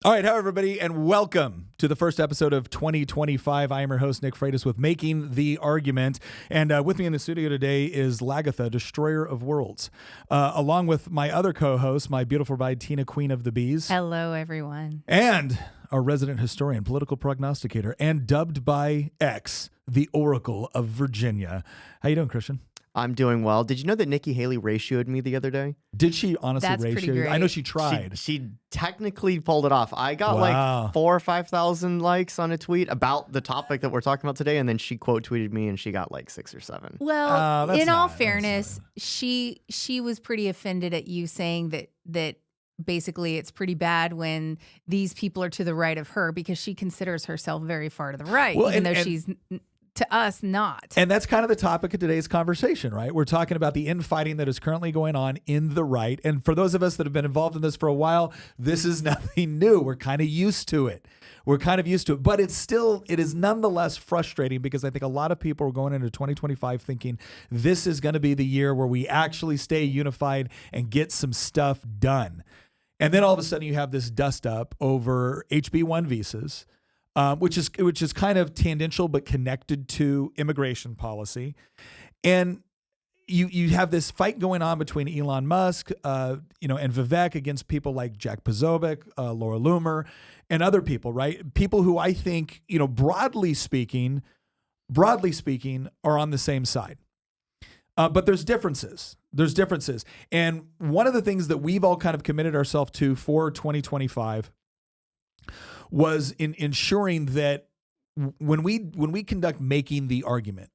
All right, hello everybody, and welcome to the first episode of 2025. I am your host, Nick Freitas, with Making the Argument. And with me in the studio today is Lagatha, Destroyer of Worlds, along with my other co-host, my beautiful bride, Tina, Queen of the Bees. Hello, everyone. And our resident historian, political prognosticator, and dubbed by X, the Oracle of Virginia. How you doing, Christian? I'm doing well. Did you know that Nikki Haley ratioed me the other day? Did she honestly That's pretty ratio you? great. I know she tried. She technically pulled it off. I got Wow. like 4,000 or 5,000 likes on a tweet about the topic that we're talking about today, and then she quote tweeted me, and she got like 6 or 7. Well, that's in all not- fairness, she was pretty offended at you saying that basically it's pretty bad when these people are to the right of her because she considers herself very far to the right, Well, even and- though she's to us not. And that's kind of the topic of today's conversation, right? We're talking about the infighting that is currently going on in the right. And for those of us that have been involved in this for a while, this is nothing new. We're kind of used to it. But it is nonetheless frustrating because I think a lot of people are going into 2025 thinking this is going to be the year where we actually stay unified and get some stuff done. And then all of a sudden you have this dust up over HB1 visas, which is kind of tangential but connected to immigration policy. And you have this fight going on between Elon Musk, and Vivek against people like Jack Posobiec, Laura Loomer, and other people, right? People who I think, broadly speaking, are on the same side. But there's differences. And one of the things that we've all kind of committed ourselves to for 2025 was in ensuring that when we conduct making the argument,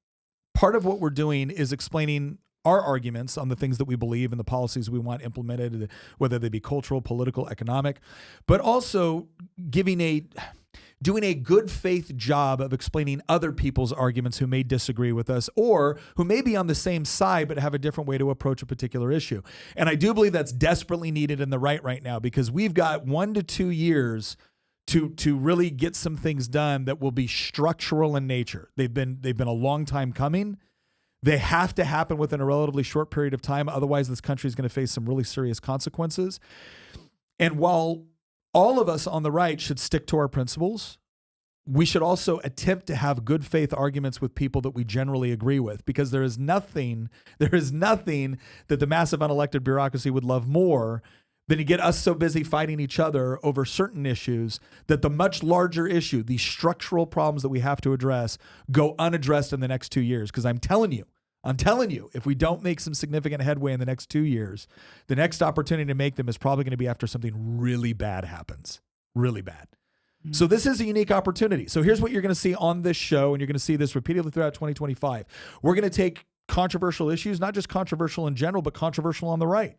part of what we're doing is explaining our arguments on the things that we believe and the policies we want implemented, whether they be cultural, political, economic, but also doing a good faith job of explaining other people's arguments who may disagree with us or who may be on the same side but have a different way to approach a particular issue. And I do believe that's desperately needed in the right now because we've got 1 to 2 years to really get some things done that will be structural in nature. They've been a long time coming. They have to happen within a relatively short period of time. Otherwise, this country is going to face some really serious consequences. And while all of us on the right should stick to our principles, we should also attempt to have good faith arguments with people that we generally agree with, because there is nothing that the massive unelected bureaucracy would love more than to get us so busy fighting each other over certain issues that the much larger issue, the structural problems that we have to address, go unaddressed in the next 2 years. Because I'm telling you, if we don't make some significant headway in the next 2 years, the next opportunity to make them is probably going to be after something really bad happens. Really bad. Mm-hmm. So this is a unique opportunity. So here's what you're going to see on this show, and you're going to see this repeatedly throughout 2025. We're going to take controversial issues, not just controversial in general, but controversial on the right.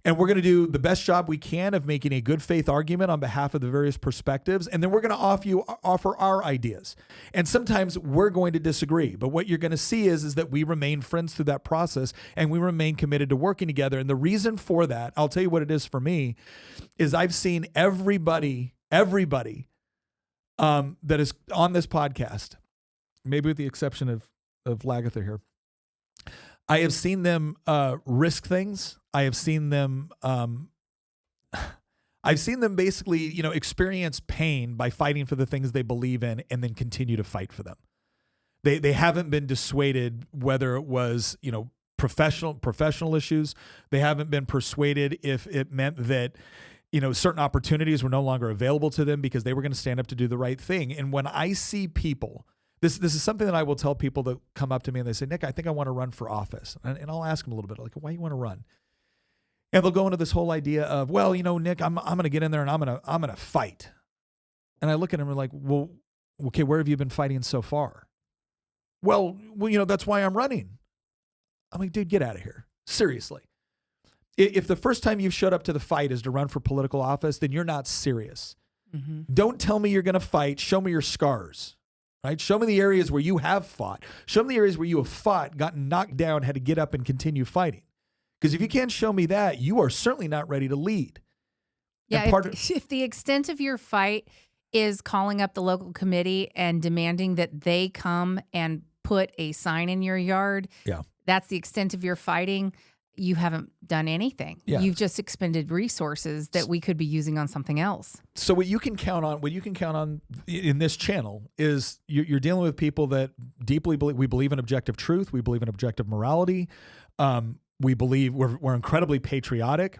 And we're going to do the best job we can of making a good faith argument on behalf of the various perspectives. And then we're going to offer our ideas. And sometimes we're going to disagree. But what you're going to see is that we remain friends through that process and we remain committed to working together. And the reason for that, I'll tell you what it is for me, is I've seen everybody that is on this podcast, maybe with the exception of Lagatha here, I have seen them risk things. I have seen them basically, experience pain by fighting for the things they believe in and then continue to fight for them. They haven't been dissuaded, whether it was, professional issues. They haven't been persuaded if it meant that, certain opportunities were no longer available to them because they were going to stand up to do the right thing. And when I see people, this is something that I will tell people that come up to me and they say, Nick, I think I want to run for office. And I'll ask them a little bit, like, why do you want to run? And they'll go into this whole idea of, well, Nick, I'm going to get in there and I'm going to fight. And I look at them and I'm like, well, okay, where have you been fighting so far? Well, that's why I'm running. I'm like, dude, get out of here. Seriously. If the first time you've showed up to the fight is to run for political office, then you're not serious. Mm-hmm. Don't tell me you're going to fight. Show me your scars. Right? Show me the areas where you have fought. Show me the areas where you have fought, gotten knocked down, had to get up and continue fighting. Because if you can't show me that, you are certainly not ready to lead. Yeah, if the extent of your fight is calling up the local committee and demanding that they come and put a sign in your yard, that's the extent of your fighting, you haven't done anything. Yeah. You've just expended resources that we could be using on something else. So what you can count on in this channel is you're dealing with people that deeply believe, we believe in objective truth. We believe in objective morality. We believe we're incredibly patriotic.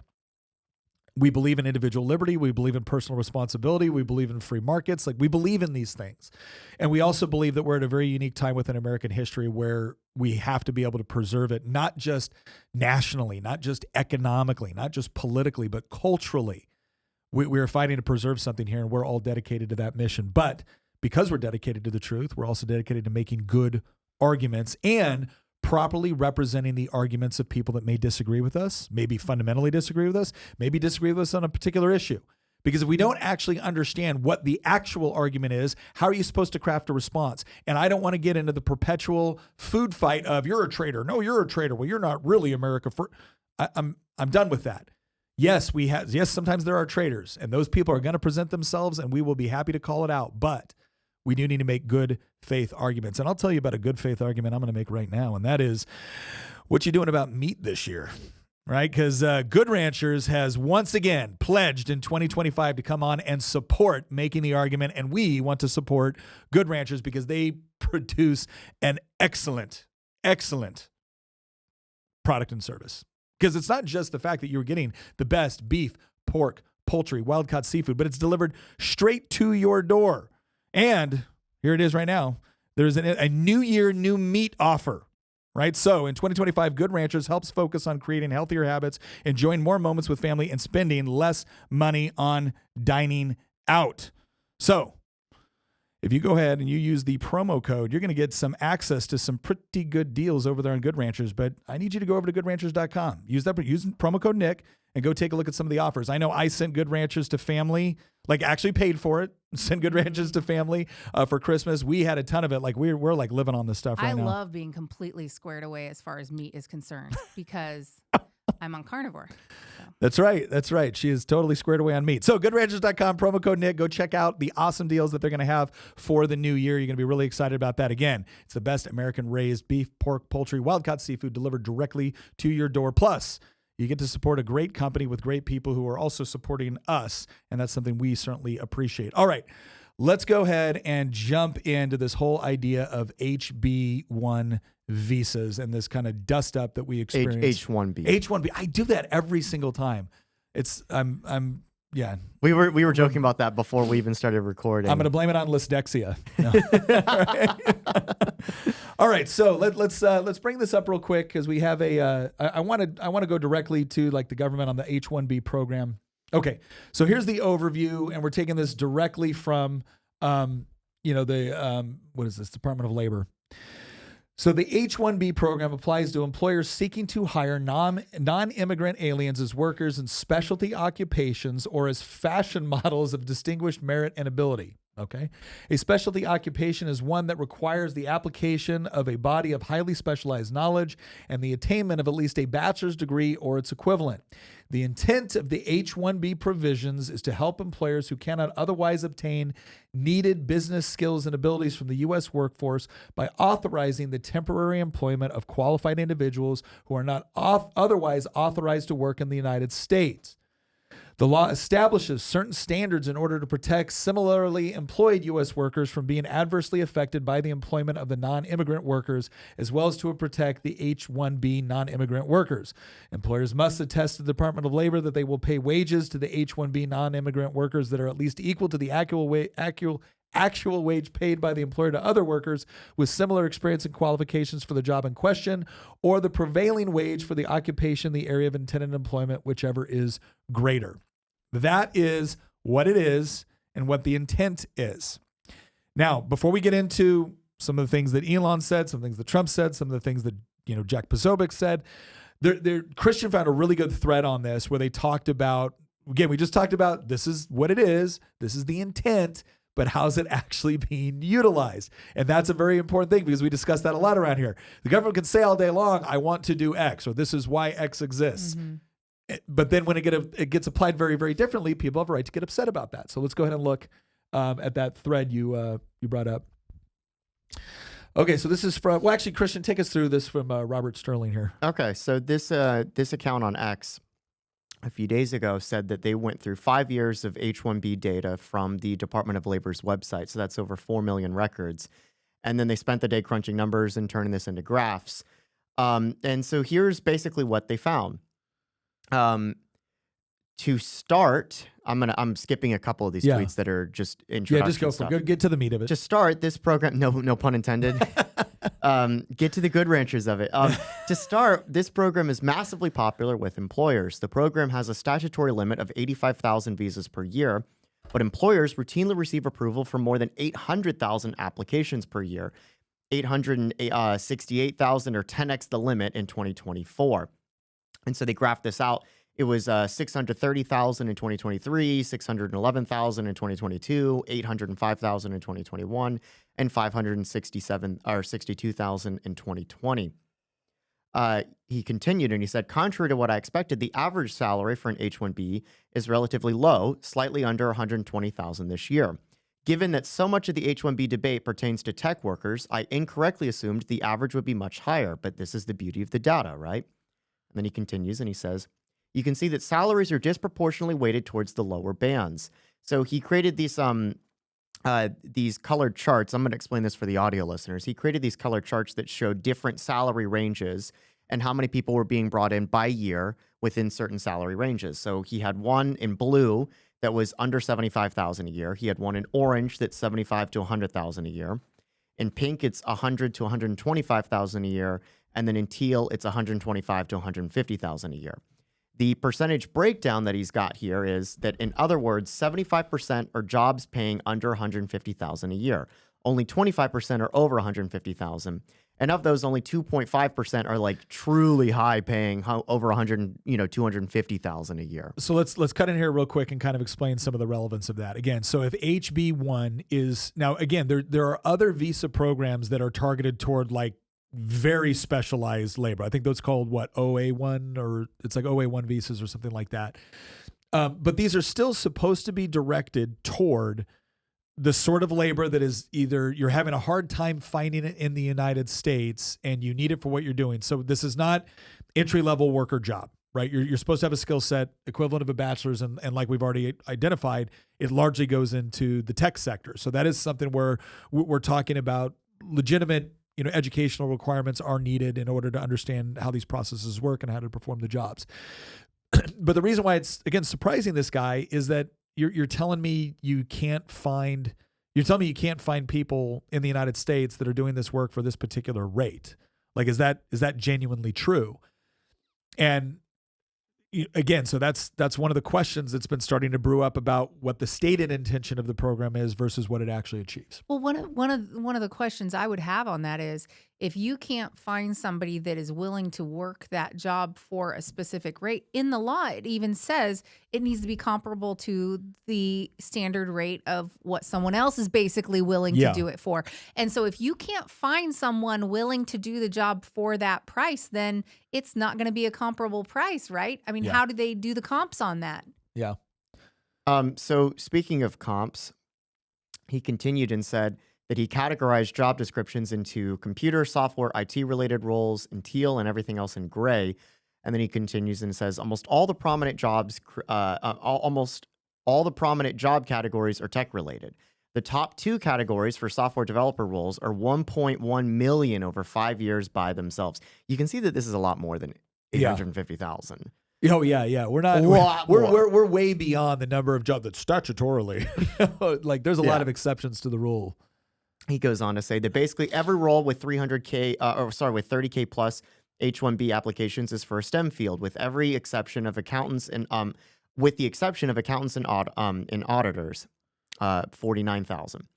We believe in individual liberty. We believe in personal responsibility. We believe in free markets. Like, we believe in these things. And we also believe that we're at a very unique time within American history where we have to be able to preserve it, not just nationally, not just economically, not just politically, but culturally. We're fighting to preserve something here, and we're all dedicated to that mission. But because we're dedicated to the truth, we're also dedicated to making good arguments and properly representing the arguments of people that may disagree with us, maybe fundamentally disagree with us, maybe disagree with us on a particular issue. Because if we don't actually understand what the actual argument is, how are you supposed to craft a response? And I don't want to get into the perpetual food fight of, you're a traitor. No, you're a traitor. Well, you're not really America. I'm done with that. Yes, sometimes there are traitors, and those people are going to present themselves, and we will be happy to call it out. But we do need to make good faith arguments. And I'll tell you about a good faith argument I'm going to make right now, and that is, what you doing about meat this year, right? Because Good Ranchers has once again pledged in 2025 to come on and support making the argument, and we want to support Good Ranchers because they produce an excellent, excellent product and service. Because it's not just the fact that you're getting the best beef, pork, poultry, wild-caught seafood, but it's delivered straight to your door. And here it is right now. There's a New Year, new meat offer, right? So in 2025, Good Ranchers helps focus on creating healthier habits, enjoying more moments with family, and spending less money on dining out. So if you go ahead and you use the promo code, you're going to get some access to some pretty good deals over there on Good Ranchers. But I need you to go over to goodranchers.com. Use promo code Nick and go take a look at some of the offers. I know I sent Good Ranchers to family, like actually paid for it. Send Good Ranchers to family for Christmas. We had a ton of it. Like we're like living on this stuff right now. I love being completely squared away as far as meat is concerned because I'm on carnivore. So. That's right. That's right. She is totally squared away on meat. So goodranchers.com, promo code Nick. Go check out the awesome deals that they're going to have for the new year. You're going to be really excited about that. Again, it's the best American-raised beef, pork, poultry, wild-caught seafood delivered directly to your door. Plus, you get to support a great company with great people who are also supporting us, and that's something we certainly appreciate. All right, let's go ahead and jump into this whole idea of HB1 visas and this kind of dust up that we experience. H1B. H1B. I do that every single time. Yeah. We were joking about that before we even started recording. I'm going to blame it on lysdexia. No. All right, so let's bring this up real quick because we have I want to go directly to like the government on the H1B program. Okay, so here's the overview, and we're taking this directly from what is this, Department of Labor. So the H1B program applies to employers seeking to hire non-immigrant aliens as workers in specialty occupations or as fashion models of distinguished merit and ability. Okay. A specialty occupation is one that requires the application of a body of highly specialized knowledge and the attainment of at least a bachelor's degree or its equivalent. The intent of the H-1B provisions is to help employers who cannot otherwise obtain needed business skills and abilities from the U.S. workforce by authorizing the temporary employment of qualified individuals who are not otherwise authorized to work in the United States. The law establishes certain standards in order to protect similarly employed U.S. workers from being adversely affected by the employment of the non-immigrant workers, as well as to protect the H-1B non-immigrant workers. Employers must attest to the Department of Labor that they will pay wages to the H-1B non-immigrant workers that are at least equal to the actual wage paid by the employer to other workers with similar experience and qualifications for the job in question, or the prevailing wage for the occupation, the area of intended employment, whichever is greater. That is what it is and what the intent is. Now, before we get into some of the things that Elon said, some things that Trump said, some of the things that Jack Posobiec said, Christian found a really good thread on this where they talked about, again, we just talked about this is what it is, this is the intent, but how's it actually being utilized? And that's a very important thing because we discuss that a lot around here. The government can say all day long, I want to do X, or this is why X exists. Mm-hmm. But then when it gets applied very, very differently, people have a right to get upset about that. So let's go ahead and look at that thread you brought up. Okay, so this is from, well, actually, Christian, take us through this from Robert Sterling here. Okay, so this account on X a few days ago said that they went through 5 years of H1B data from the Department of Labor's website. So that's over 4 million records. And then they spent the day crunching numbers and turning this into graphs. And so here's basically what they found. To start, I'm skipping a couple of these tweets that are just introduction Yeah, just go stuff. for it. Get to the meat of it. To start, this program, no pun intended. Get to the good ranchers of it. To start, this program is massively popular with employers. The program has a statutory limit of 85,000 visas per year, but employers routinely receive approval for more than 800,000 applications per year. 868,000 or 10x the limit in 2024. And so they graphed this out. It was 630,000 in 2023, 611,000 in 2022, 805,000 in 2021, and 62,000 in 2020. He continued and he said, contrary to what I expected, the average salary for an H1B is relatively low, slightly under 120,000 this year. Given that so much of the H1B debate pertains to tech workers, I incorrectly assumed the average would be much higher, but this is the beauty of the data, right? And then he continues and he says, you can see that salaries are disproportionately weighted towards the lower bands. So he created these colored charts. I'm going to explain this for the audio listeners. He created these colored charts that showed different salary ranges and how many people were being brought in by year within certain salary ranges. So he had one in blue that was under 75,000 a year. He had one in orange that's 75 to 100,000 a year. In pink, it's 100 to 125,000 a year. And then in teal, it's 125 to 150,000 a year. The percentage breakdown that he's got here is that, in other words, 75% are jobs paying under 150,000 a year. Only 25% are over 150,000. And of those, only 2.5% are like truly high paying, over 250,000 a year. So let's cut in here real quick and kind of explain some of the relevance of that. Again, so if HB1 is now, again, there are other visa programs that are targeted toward like very specialized labor. I think those called what, OA1, or it's like OA1 visas or something like that. But these are still supposed to be directed toward the sort of labor that is either you're having a hard time finding it in the United States and you need it for what you're doing. So this is not entry-level worker job, right? You're supposed to have a skill set equivalent of a bachelor's, and like we've already identified, it largely goes into the tech sector. So that is something where we're talking about legitimate educational requirements are needed in order to understand how these processes work and how to perform the jobs. But the reason why it's, again, surprising this guy is that you're telling me you can't find people in the United States that are doing this work for this particular rate. Like, is that genuinely true? And again, so that's one of the questions that's been starting to brew up about what the stated intention of the program is versus what it actually achieves. Well, one of the questions I would have on that is, if you can't find somebody that is willing to work that job for a specific rate, in the law it even says it needs to be comparable to the standard rate of what someone else is basically willing to do it for. And so if you can't find someone willing to do the job for that price, then it's not going to be a comparable price, right? I mean, how do they do the comps on that? Yeah. So speaking of comps, he continued and said that he categorized job descriptions into computer, software, IT-related roles in teal and everything else in gray. And then he continues and says almost all the prominent job categories are tech-related. The top two categories for software developer roles are 1.1 million over 5 years by themselves. You can see that this is a lot more than 850,000. Oh yeah. We're way beyond the number of jobs that's statutorily. Like, there's a lot of exceptions to the rule. He goes on to say that basically every role with 30K plus H1B applications is for a STEM field, with the exception of accountants and auditors, 49,000.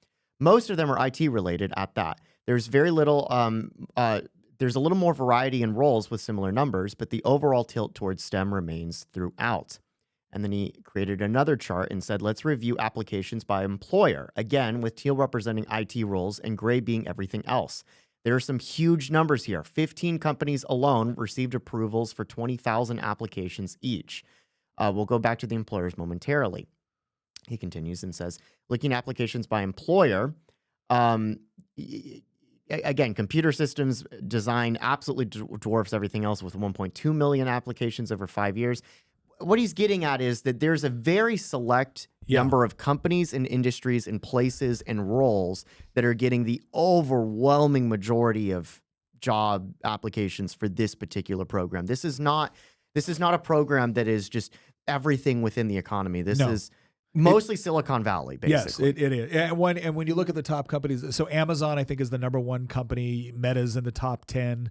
Most of them are IT related at that. There's very little there's a little more variety in roles with similar numbers, but the overall tilt towards STEM remains throughout. And then he created another chart and said, let's review applications by employer, again, with teal representing IT roles and gray being everything else. There are some huge numbers here. 15 companies alone received approvals for 20,000 applications each. We'll go back to the employers momentarily. He continues and says, looking at applications by employer, again, computer systems design absolutely dwarfs everything else with 1.2 million applications over 5 years. What he's getting at is that there's a very select number of companies and industries and places and roles that are getting the overwhelming majority of job applications for this particular program. This is not a program that is just everything within the economy. This is mostly Silicon Valley, basically. Yes, it is. And when you look at the top companies, so Amazon, I think, is the number one company. Meta's in the top 10.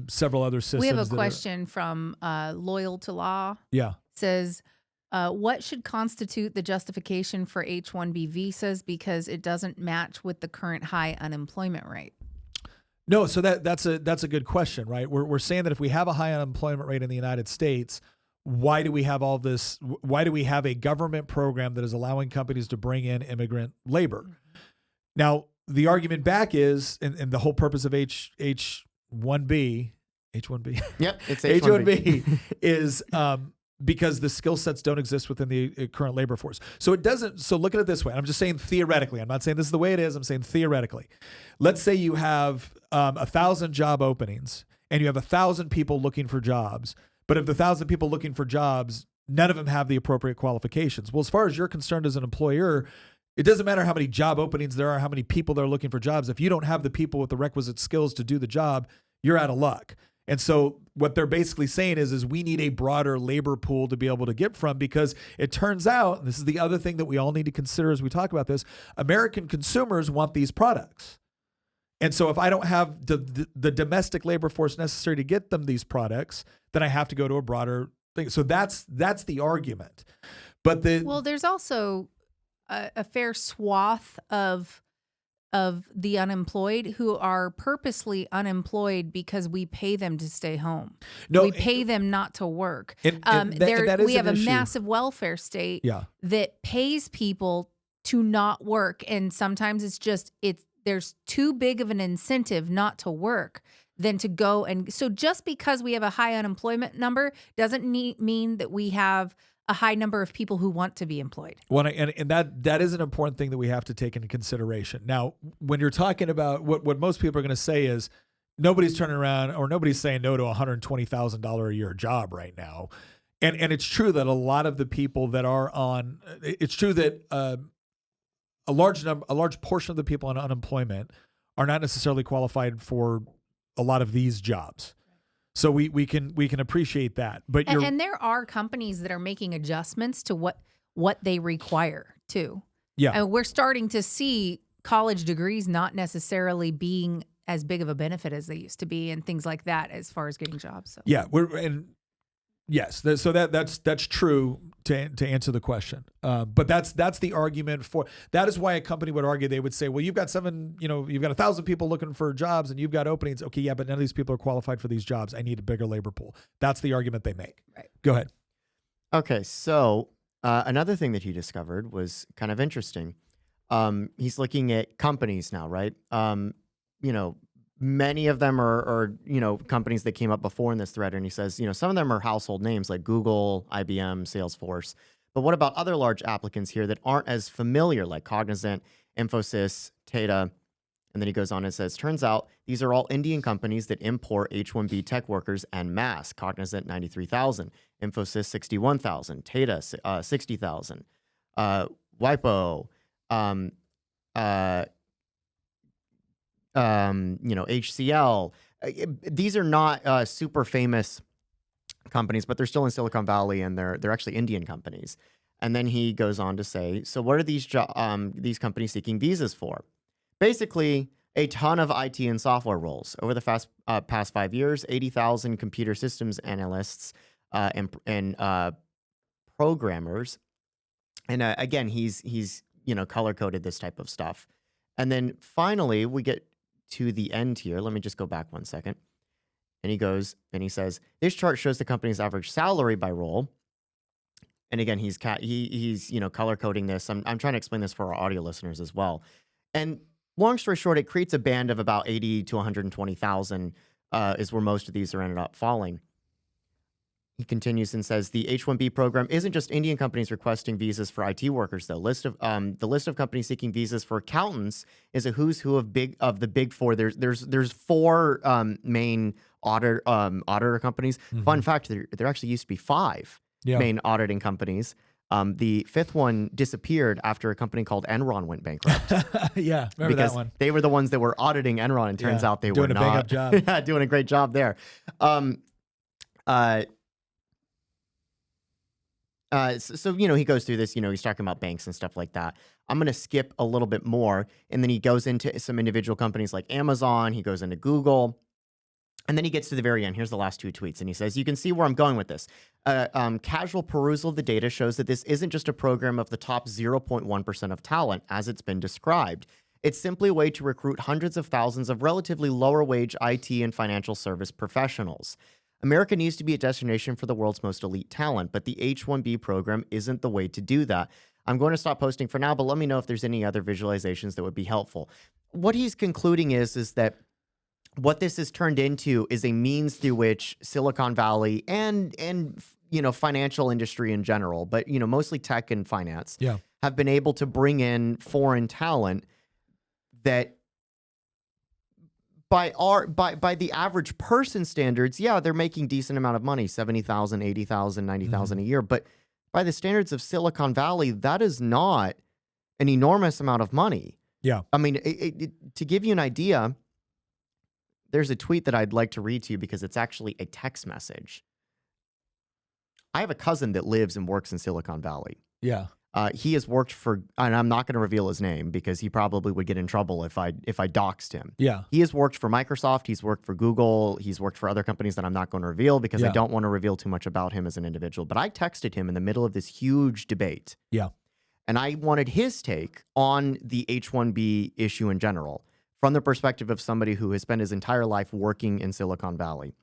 Several other systems. We have a question from Loyal to Law. Yeah. Says, what should constitute the justification for H1B visas because it doesn't match with the current high unemployment rate? No, so that's a good question, right? We're saying that if we have a high unemployment rate in the United States, why do we have all this? Why do we have a government program that is allowing companies to bring in immigrant labor? Mm-hmm. Now, the argument back is, and the whole purpose of H1B, Yep, it's H1B is because the skill sets don't exist within the current labor force. So it doesn't. So look at it this way. I'm just saying theoretically. I'm not saying this is the way it is. I'm saying theoretically. Let's say you have 1,000 job openings and you have 1,000 people looking for jobs. But if the 1,000 people looking for jobs, none of them have the appropriate qualifications. Well, as far as you're concerned as an employer, it doesn't matter how many job openings there are, how many people that are looking for jobs. If you don't have the people with the requisite skills to do the job, you're out of luck. And so what they're basically saying is we need a broader labor pool to be able to get from, because it turns out, and this is the other thing that we all need to consider as we talk about this, American consumers want these products. And so if I don't have the domestic labor force necessary to get them these products, then I have to go to a broader thing. So that's the argument. But there's also a fair swath of the unemployed who are purposely unemployed because we pay them to stay home. No, we pay them not to work. We have a massive welfare state that pays people to not work, and sometimes there's too big of an incentive not to work than to go. And so just because we have a high unemployment number doesn't mean that we have a high number of people who want to be employed. Well, and that is an important thing that we have to take into consideration. Now, when you're talking about what most people are going to say is nobody's turning around or nobody's saying no to a $120,000 a year job right now. And it's true that a lot of the people that are on, it's true that a large portion of the people on unemployment are not necessarily qualified for a lot of these jobs. So we can appreciate that. But and there are companies that are making adjustments to what they require too. Yeah. And we're starting to see college degrees not necessarily being as big of a benefit as they used to be and things like that as far as getting jobs. So. Yeah, yes, so that's true to answer the question. But that's the argument for that is why a company would argue. They would say, well, you've got 1,000 people looking for jobs and you've got openings. Okay, yeah, but none of these people are qualified for these jobs. I need a bigger labor pool. That's the argument they make. Right. Go ahead. Okay, so another thing that he discovered was kind of interesting. He's looking at companies now, right? Many of them are companies that came up before in this thread, and he says, some of them are household names like Google, IBM, Salesforce. But what about other large applicants here that aren't as familiar, like Cognizant, Infosys, Tata? And then he goes on and says, turns out these are all Indian companies that import H1B tech workers en masse. Cognizant, 93,000. Infosys, 61,000. Tata, 60,000. WIPO, HCL. These are not super famous companies, but they're still in Silicon Valley, and they're actually Indian companies. And then he goes on to say, so what are these companies seeking visas for? Basically, a ton of IT and software roles. Over the past 5 years, 80,000 computer systems analysts and programmers. And again, he's color-coded this type of stuff. And then finally, we get to the end here. Let me just go back 1 second. And he goes and he says, this chart shows the company's average salary by role. And again, he's color coding this. I'm trying to explain this for our audio listeners as well. And long story short, it creates a band of about 80 to 120,000 is where most of these are ended up falling. He continues and says the H-1B program isn't just Indian companies requesting visas for IT workers, though. The list of companies seeking visas for accountants is a who's who of the big four. There's four main auditor companies. Fun fact: there actually used to be five main auditing companies. The fifth one disappeared after a company called Enron went bankrupt. Yeah, remember because that one. they were the ones that were auditing Enron, and turns out they were doing a not. bang up job. Yeah, doing a great job there. So, he goes through this, he's talking about banks and stuff like that. I'm going to skip a little bit more. And then he goes into some individual companies like Amazon. He goes into Google. And then he gets to the very end. Here's the last two tweets. And he says, you can see where I'm going with this. Casual perusal of the data shows that this isn't just a program of the top 0.1% of talent, as it's been described. It's simply a way to recruit hundreds of thousands of relatively lower wage IT and financial service professionals. America needs to be a destination for the world's most elite talent, but the H-1B program isn't the way to do that. I'm going to stop posting for now, but let me know if there's any other visualizations that would be helpful. What he's concluding is that what this has turned into is a means through which Silicon Valley and financial industry in general, but mostly tech and finance, have been able to bring in foreign talent that by the average person standards, they're making decent amount of money, $70,000, $80,000, $90,000 a year. But by the standards of Silicon Valley, that is not an enormous amount of money. Yeah. I mean, to give you an idea, there's a tweet that I'd like to read to you because it's actually a text message. I have a cousin that lives and works in Silicon Valley. Yeah. He has worked for, and I'm not going to reveal his name because he probably would get in trouble if I doxed him. Yeah. He has worked for Microsoft. He's worked for Google. He's worked for other companies that I'm not going to reveal because I don't want to reveal too much about him as an individual. But I texted him in the middle of this huge debate. Yeah. And I wanted his take on the H-1B issue in general from the perspective of somebody who has spent his entire life working in Silicon Valley.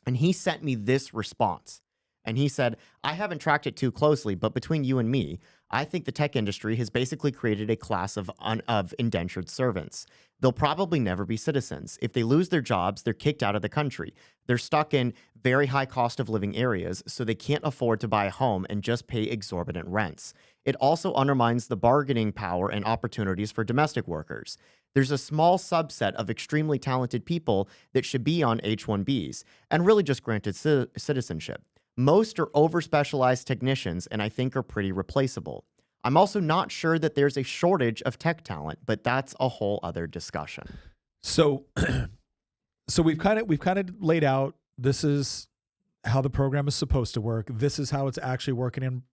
And he sent me this response. And he said, I haven't tracked it too closely, but between you and me, I think the tech industry has basically created a class of indentured servants. They'll probably never be citizens. If they lose their jobs, they're kicked out of the country. They're stuck in very high cost of living areas, so they can't afford to buy a home and just pay exorbitant rents. It also undermines the bargaining power and opportunities for domestic workers. There's a small subset of extremely talented people that should be on H-1Bs and really just granted citizenship. Most are over-specialized technicians and I think are pretty replaceable. I'm also not sure that there's a shortage of tech talent, but that's a whole other discussion. So we've kind of laid out, this is how the program is supposed to work. This is how it's actually working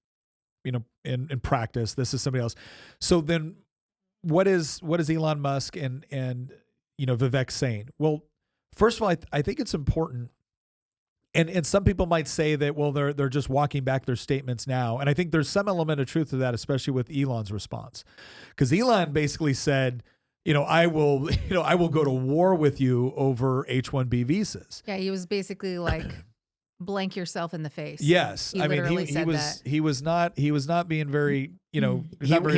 in practice. This is somebody else. So then what is Elon Musk and Vivek saying? Well, first of all, I think it's important. And some people might say that, well, they're just walking back their statements now. And I think there's some element of truth to that, especially with Elon's response. Because Elon basically said, I will go to war with you over H-1B visas. Yeah, he was basically like, blank yourself in the face. Yes. He literally said that. He was not being very, he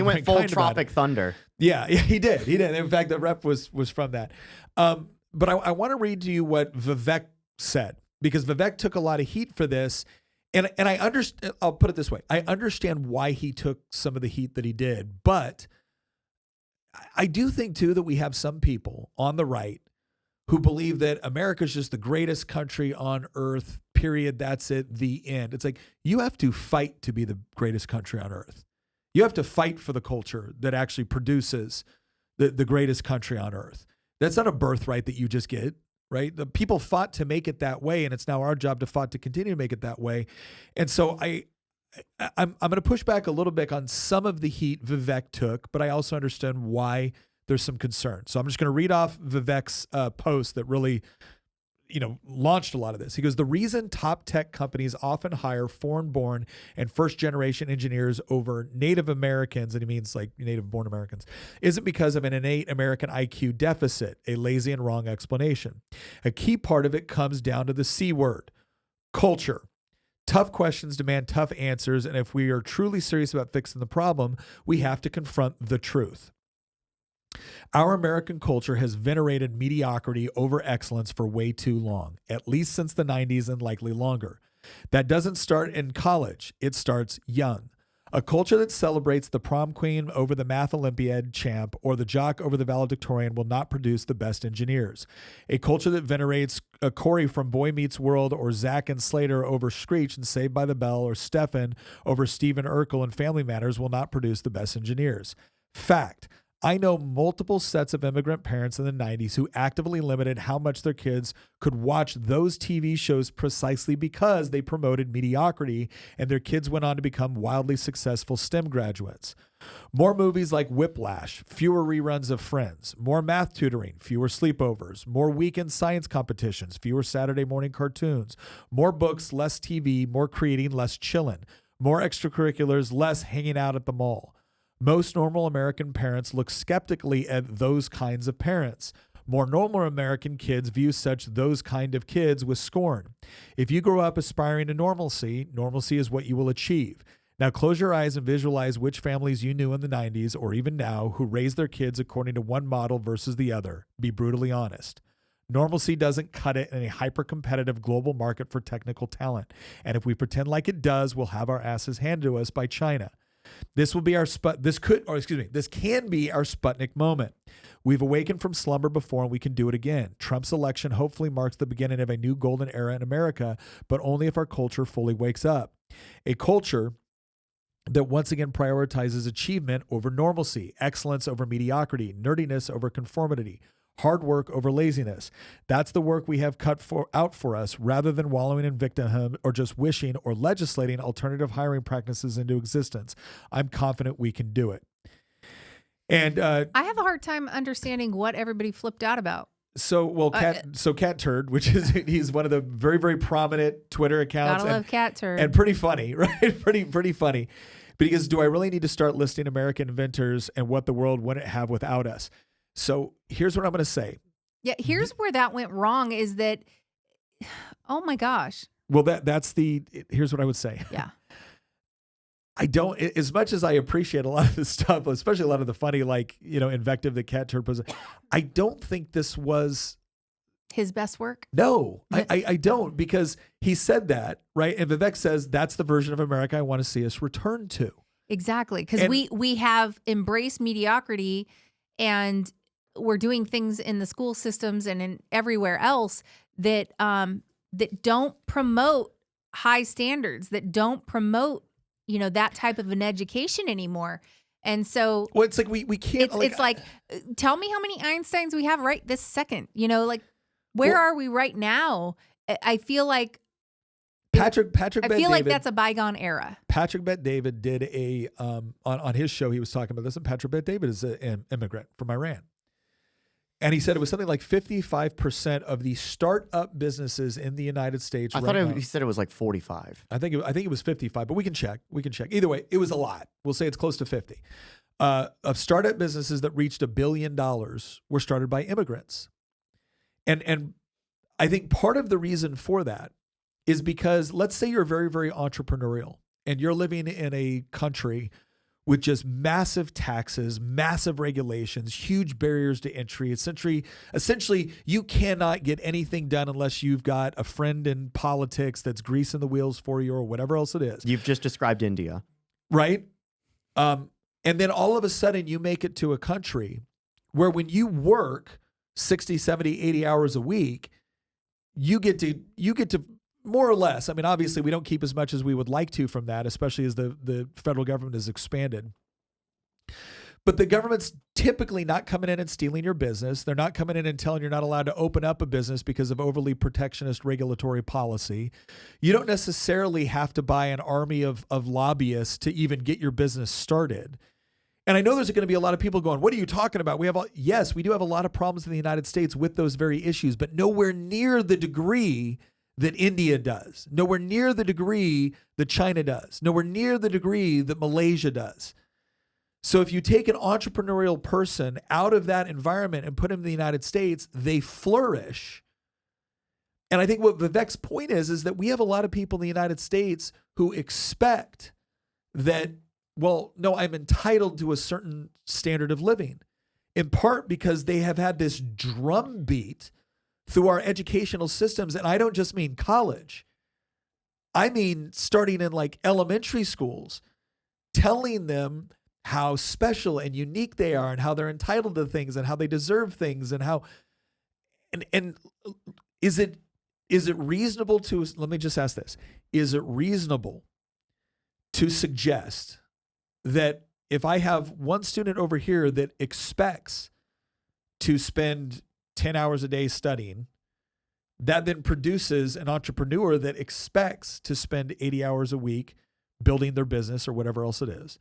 went full Tropic Thunder. Yeah, he did. In fact, the rep was from that. But I want to read to you what Vivek said, because Vivek took a lot of heat for this. And I understand, I'll put it this way. I understand why he took some of the heat that he did, but I do think too that we have some people on the right who believe that America is just the greatest country on earth, period. That's it, the end. It's like, you have to fight to be the greatest country on earth. You have to fight for the culture that actually produces the greatest country on earth. That's not a birthright that you just get. Right? The people fought to make it that way, and it's now our job to fight to continue to make it that way. And so I'm going to push back a little bit on some of the heat Vivek took, but I also understand why there's some concern. So I'm just going to read off Vivek's post that really, launched a lot of this. He goes, the reason top tech companies often hire foreign-born and first-generation engineers over Native Americans, and he means like native-born Americans, isn't because of an innate American IQ deficit, a lazy and wrong explanation. A key part of it comes down to the C word, culture. Tough questions demand tough answers, and if we are truly serious about fixing the problem, we have to confront the truth. Our American culture has venerated mediocrity over excellence for way too long, at least since the 90s and likely longer. That doesn't start in college. It starts young. A culture that celebrates the prom queen over the math Olympiad champ or the jock over the valedictorian will not produce the best engineers. A culture that venerates a Corey from Boy Meets World or Zach and Slater over Screech and Saved by the Bell or Stefan over Stephen Urkel and Family Matters will not produce the best engineers. Fact. I know multiple sets of immigrant parents in the 90s who actively limited how much their kids could watch those TV shows precisely because they promoted mediocrity and their kids went on to become wildly successful STEM graduates. More movies like Whiplash, fewer reruns of Friends, more math tutoring, fewer sleepovers, more weekend science competitions, fewer Saturday morning cartoons, more books, less TV, more creating, less chilling, more extracurriculars, less hanging out at the mall. Most normal American parents look skeptically at those kinds of parents. More normal American kids view those kind of kids with scorn. If you grow up aspiring to normalcy, normalcy is what you will achieve. Now close your eyes and visualize which families you knew in the 90s or even now who raised their kids according to one model versus the other. Be brutally honest. Normalcy doesn't cut it in a hyper-competitive global market for technical talent. And if we pretend like it does, we'll have our asses handed to us by China. This can be our Sputnik moment. We've awakened from slumber before and we can do it again. Trump's election hopefully marks the beginning of a new golden era in America, but only if our culture fully wakes up. A culture that once again prioritizes achievement over normalcy, excellence over mediocrity, nerdiness over conformity, hard work over laziness. That's the work we have out for us rather than wallowing in victimhood or just wishing or legislating alternative hiring practices into existence. I'm confident we can do it. And I have a hard time understanding what everybody flipped out about. Cat Turd, which is he's one of the very, very prominent Twitter accounts. Gotta love Cat Turd. And pretty funny, right? pretty funny. Because do I really need to start listing American inventors and what the world wouldn't have without us? So here's what I'm going to say. Yeah, here's where that went wrong is that, oh my gosh. Well, here's what I would say. Yeah. I don't, as much as I appreciate a lot of this stuff, especially a lot of the funny, invective that Cat Turd was, I don't think this was his best work. No, I don't, because he said that, right? And Vivek says, that's the version of America I want to see us return to. Exactly. Because we have embraced mediocrity and we're doing things in the school systems and in everywhere else that don't promote high standards, that don't promote, that type of an education anymore. And so, well, it's like we can't. It's like, tell me how many Einsteins we have right this second. Where are we right now? I feel like Patrick. I feel like that's a bygone era. Patrick Bet-David did a on his show. He was talking about this, and Patrick Bet-David is an immigrant from Iran, and he said it was something like 55% of the startup businesses in the United States. I thought he said it was like 45. I think it was 55, but we can check. Either way, it was a lot. We'll say it's close to 50. Of startup businesses that reached $1 billion were started by immigrants, and I think part of the reason for that is because let's say you're very, very entrepreneurial and you're living in a country with just massive taxes, massive regulations, huge barriers to entry. Essentially, you cannot get anything done unless you've got a friend in politics that's greasing the wheels for you or whatever else it is. You've just described India. Right? And then all of a sudden you make it to a country where when you work 60, 70, 80 hours a week, you get to more or less. I mean, obviously, we don't keep as much as we would like to from that, especially as the federal government has expanded. But the government's typically not coming in and stealing your business. They're not coming in and telling you're not allowed to open up a business because of overly protectionist regulatory policy. You don't necessarily have to buy an army of lobbyists to even get your business started. And I know there's going to be a lot of people going, what are you talking about? Yes, we do have a lot of problems in the United States with those very issues, but nowhere near the degree that India does, nowhere near the degree that China does, nowhere near the degree that Malaysia does. So if you take an entrepreneurial person out of that environment and put him in the United States, they flourish. And I think what Vivek's point is that we have a lot of people in the United States who expect that, well, no, I'm entitled to a certain standard of living, in part because they have had this drumbeat through our educational systems. And I don't just mean college. I mean, starting in like elementary schools, telling them how special and unique they are and how they're entitled to things and how they deserve things and how, and is it reasonable to, let me just ask this, is it reasonable to suggest that if I have one student over here that expects to spend 10 hours a day studying, that then produces an entrepreneur that expects to spend 80 hours a week building their business or whatever else it is.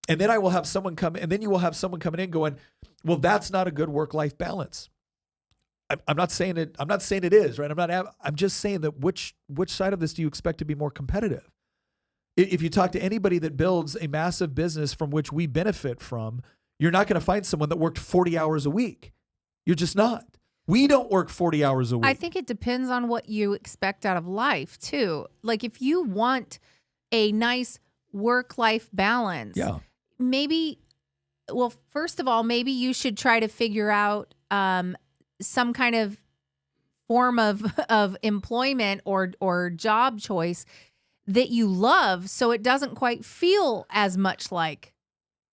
And then I will have someone come, and then you will have someone coming in going, well, that's not a good work-life balance. I'm not saying it. I'm not saying it is, right? I'm just saying that which side of this do you expect to be more competitive? If you talk to anybody that builds a massive business from which we benefit from, you're not going to find someone that worked 40 hours a week. You're just not. We don't work 40 hours a week. I think it depends on what you expect out of life too. Like if you want a nice work-life balance, maybe, well, first of all, maybe you should try to figure out some kind of form of employment or job choice that you love, so it doesn't quite feel as much like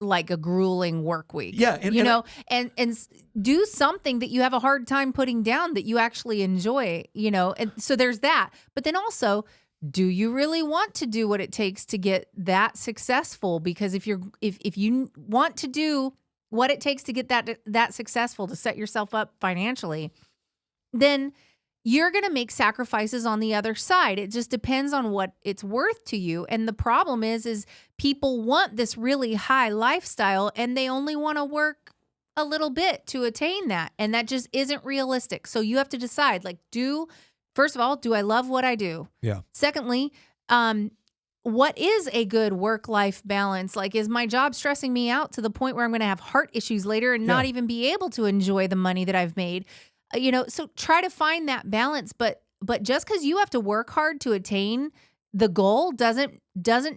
a grueling work week. Yeah. And do something that you have a hard time putting down that you actually enjoy, and so there's that. But then also, do you really want to do what it takes to get that successful? Because if you want to do what it takes to get that successful, to set yourself up financially, then you're going to make sacrifices on the other side. It just depends on what it's worth to you. And the problem is people want this really high lifestyle and they only want to work a little bit to attain that. And that just isn't realistic. So you have to decide, like, first of all, do I love what I do? Yeah. Secondly, what is a good work-life balance? Like, is my job stressing me out to the point where I'm going to have heart issues later and not even be able to enjoy the money that I've made? So try to find that balance, but just because you have to work hard to attain the goal doesn't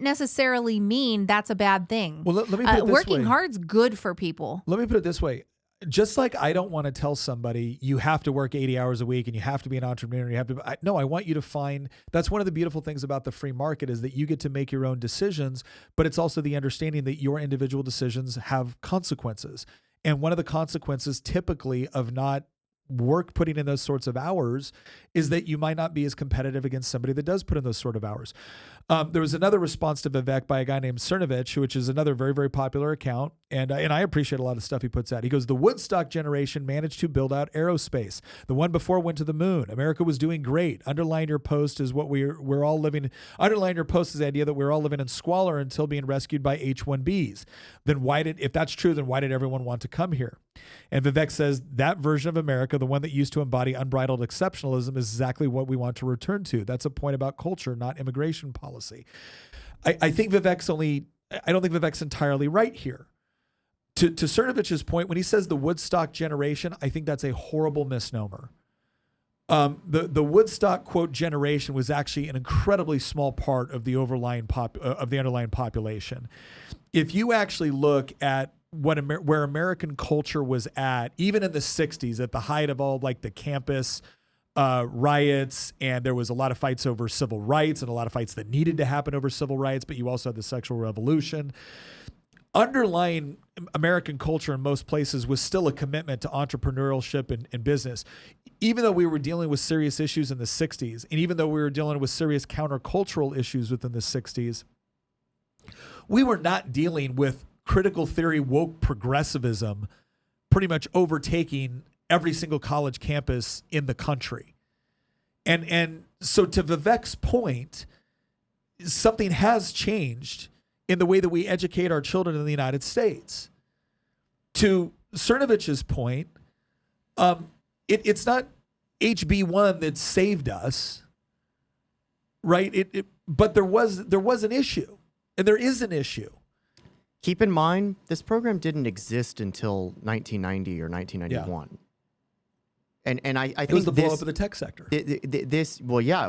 necessarily mean that's a bad thing. Well, let me put it this working way. hard's good for people. Let me put it this way. Just like I don't want to tell somebody you have to work 80 hours a week and you have to be an entrepreneur. I want you to find, that's one of the beautiful things about the free market is that you get to make your own decisions, but it's also the understanding that your individual decisions have consequences. And one of the consequences typically of not putting in those sorts of hours is that you might not be as competitive against somebody that does put in those sort of hours. There was another response to Vivek by a guy named Cernovich, which is another very, very popular account. And I appreciate a lot of stuff he puts out. He goes, the Woodstock generation managed to build out aerospace. The one before went to the moon. America was doing great. Underline your post is what we're all living. Underline your post is the idea that we're all living in squalor until being rescued by H1Bs. Then if that's true, then why did everyone want to come here? And Vivek says that version of America, the one that used to embody unbridled exceptionalism, is exactly what we want to return to. That's a point about culture, not immigration policy. I think I don't think Vivek's entirely right here. To Cernovich's point, when he says the Woodstock generation, I think that's a horrible misnomer. The Woodstock quote generation was actually an incredibly small part of the underlying population. If you actually look at where American culture was at, even in the 60s, at the height of all like the campus riots, and there was a lot of fights over civil rights and a lot of fights that needed to happen over civil rights, but you also had the sexual revolution. Underlying American culture in most places was still a commitment to entrepreneurship and business. Even though we were dealing with serious issues in the 60s, and even though we were dealing with serious countercultural issues within the 60s, we were not dealing with critical theory woke progressivism pretty much overtaking every single college campus in the country. And so to Vivek's point, something has changed in the way that we educate our children in the United States. To Cernovich's point, it's not HB1 that saved us, right? But there was an issue, and there is an issue. Keep in mind, this program didn't exist until 1990 or 1991. Yeah. And I think it was the blow up of the tech sector. It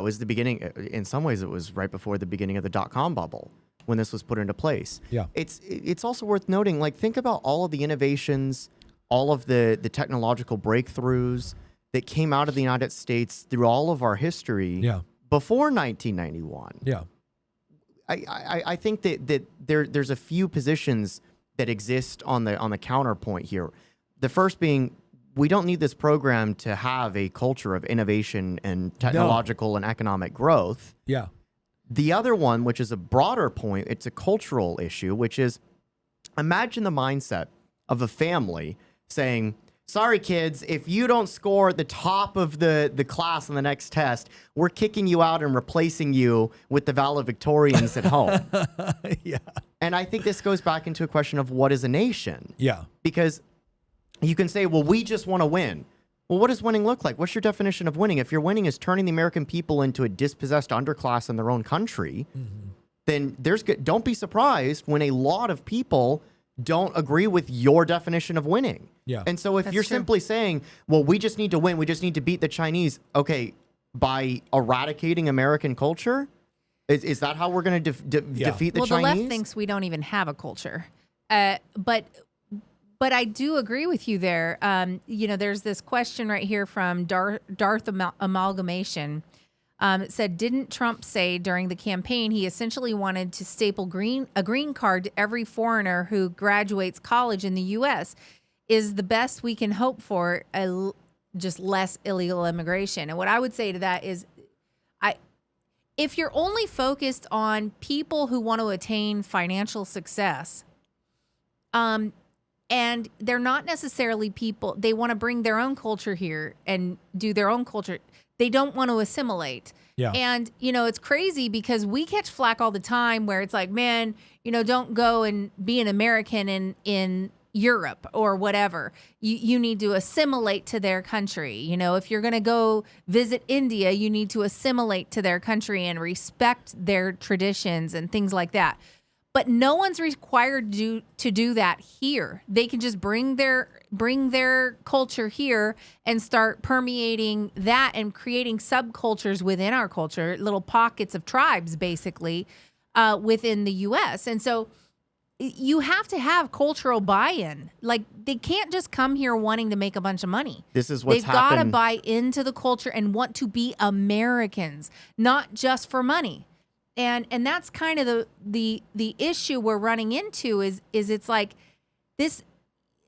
was the beginning. In some ways, it was right before the beginning of the dot-com bubble when this was put into place. Yeah. It's also worth noting, like, think about all of the innovations, all of the technological breakthroughs that came out of the United States through all of our history before 1991, Yeah. I think that there's a few positions that exist on the counterpoint here. The first being, we don't need this program to have a culture of innovation and technological and economic growth. Yeah. The other one, which is a broader point, it's a cultural issue, which is, imagine the mindset of a family saying, sorry, kids, if you don't score at the top of the class on the next test, we're kicking you out and replacing you with the valedictorians at home. Yeah. And I think this goes back into a question of what is a nation? Yeah. Because you can say, well, we just want to win. Well, what does winning look like? What's your definition of winning? If your winning is turning the American people into a dispossessed underclass in their own country, then don't be surprised when a lot of people don't agree with your definition of winning. Yeah. And so if That's you're true. simply saying, well, we just need to win, we just need to beat the Chinese, okay, by eradicating American culture, is that how we're going to defeat the well, Chinese? the left thinks we don't even have a culture. But I do agree with you there. There's this question right here from Darth Amalgamation. It said, didn't Trump say during the campaign he essentially wanted to staple a green card to every foreigner who graduates college in the U.S.? Is the best we can hope for just less illegal immigration? And what I would say to that is, if you're only focused on people who want to attain financial success, and they're not necessarily people, they want to bring their own culture here and do their own culture. They don't want to assimilate. Yeah. And, it's crazy because we catch flack all the time where it's like, man, don't go and be an American in Europe or whatever. You need to assimilate to their country. If you're going to go visit India, you need to assimilate to their country and respect their traditions and things like that. But no one's required to do that here. They can just bring their culture here and start permeating that and creating subcultures within our culture, little pockets of tribes, basically, within the U.S. And so you have to have cultural buy-in. Like, they can't just come here wanting to make a bunch of money. This is what's They've got to happened. buy into the culture and want to be Americans, not just for money. And that's kind of the issue we're running into is it's like this.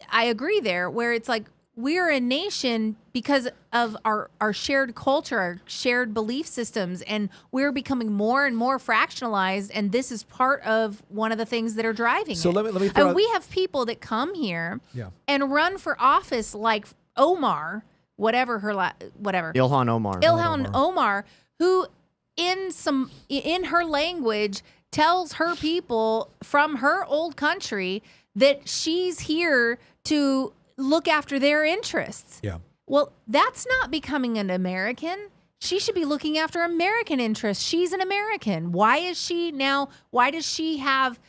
I agree there, where it's like we're a nation because of our shared culture, our shared belief systems, and we're becoming more and more fractionalized. And this is part of one of the things that are driving So it. let me throw And out- we have people that come here Yeah. and run for office like Omar, whatever Ilhan Omar. Ilhan Omar, who in her language tells her people from her old country that she's here to look after their interests. Yeah. Well, that's not becoming an American. She should be looking after American interests. She's an American. Why does she have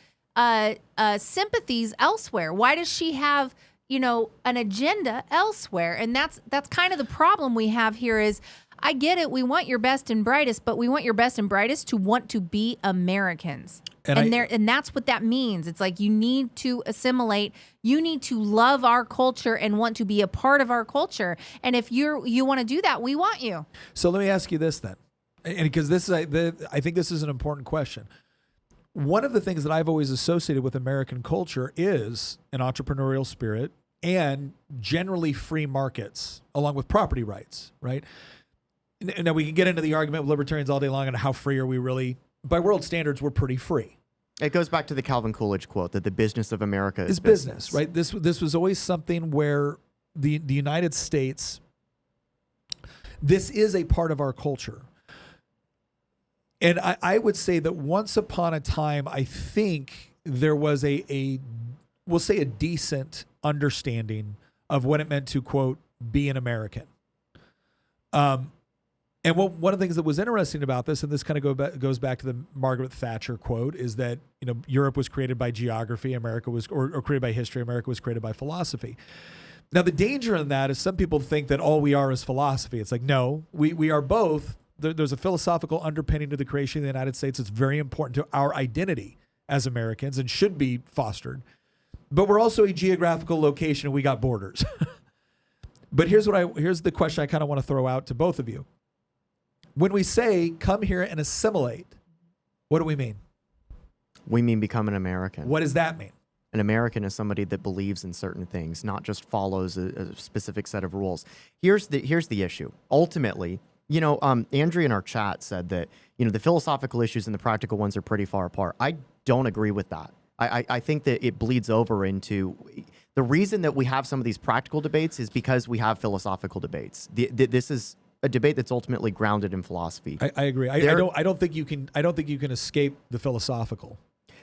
sympathies elsewhere? Why does she have, an agenda elsewhere? And that's kind of the problem we have here is, I get it. We want your best and brightest, but we want your best and brightest to want to be Americans. And that's what that means. It's like you need to assimilate. You need to love our culture and want to be a part of our culture. And if you want to do that, we want you. So let me ask you this then, and because I think this is an important question. One of the things that I've always associated with American culture is an entrepreneurial spirit and generally free markets, along with property rights, right? Now, we can get into the argument with libertarians all day long on how free are we really. By world standards, we're pretty free. It goes back to the Calvin Coolidge quote that the business of America is business, right? This was always something where the United States, this is a part of our culture. And I would say that once upon a time, I think there was we'll say a decent understanding of what it meant to, quote, be an American. And one of the things that was interesting about this, and this kind of goes back to the Margaret Thatcher quote, is that Europe was created by geography, America was or created by history, America was created by philosophy. Now the danger in that is some people think that all we are is philosophy. It's like, no, we are both. There's a philosophical underpinning to the creation of the United States. It's very important to our identity as Americans and should be fostered. But we're also a geographical location and we got borders. But here's the question I kind of want to throw out to both of you. When we say come here and assimilate, what do we mean? We mean become an American. What does that mean? An American is somebody that believes in certain things, not just follows a specific set of rules. Here's the issue. Ultimately, Andrea in our chat said that, the philosophical issues and the practical ones are pretty far apart. I don't agree with that. I think that it bleeds over into the reason that we have some of these practical debates is because we have philosophical debates. This is a debate that's ultimately grounded in philosophy. I agree. I don't think you can escape the philosophical.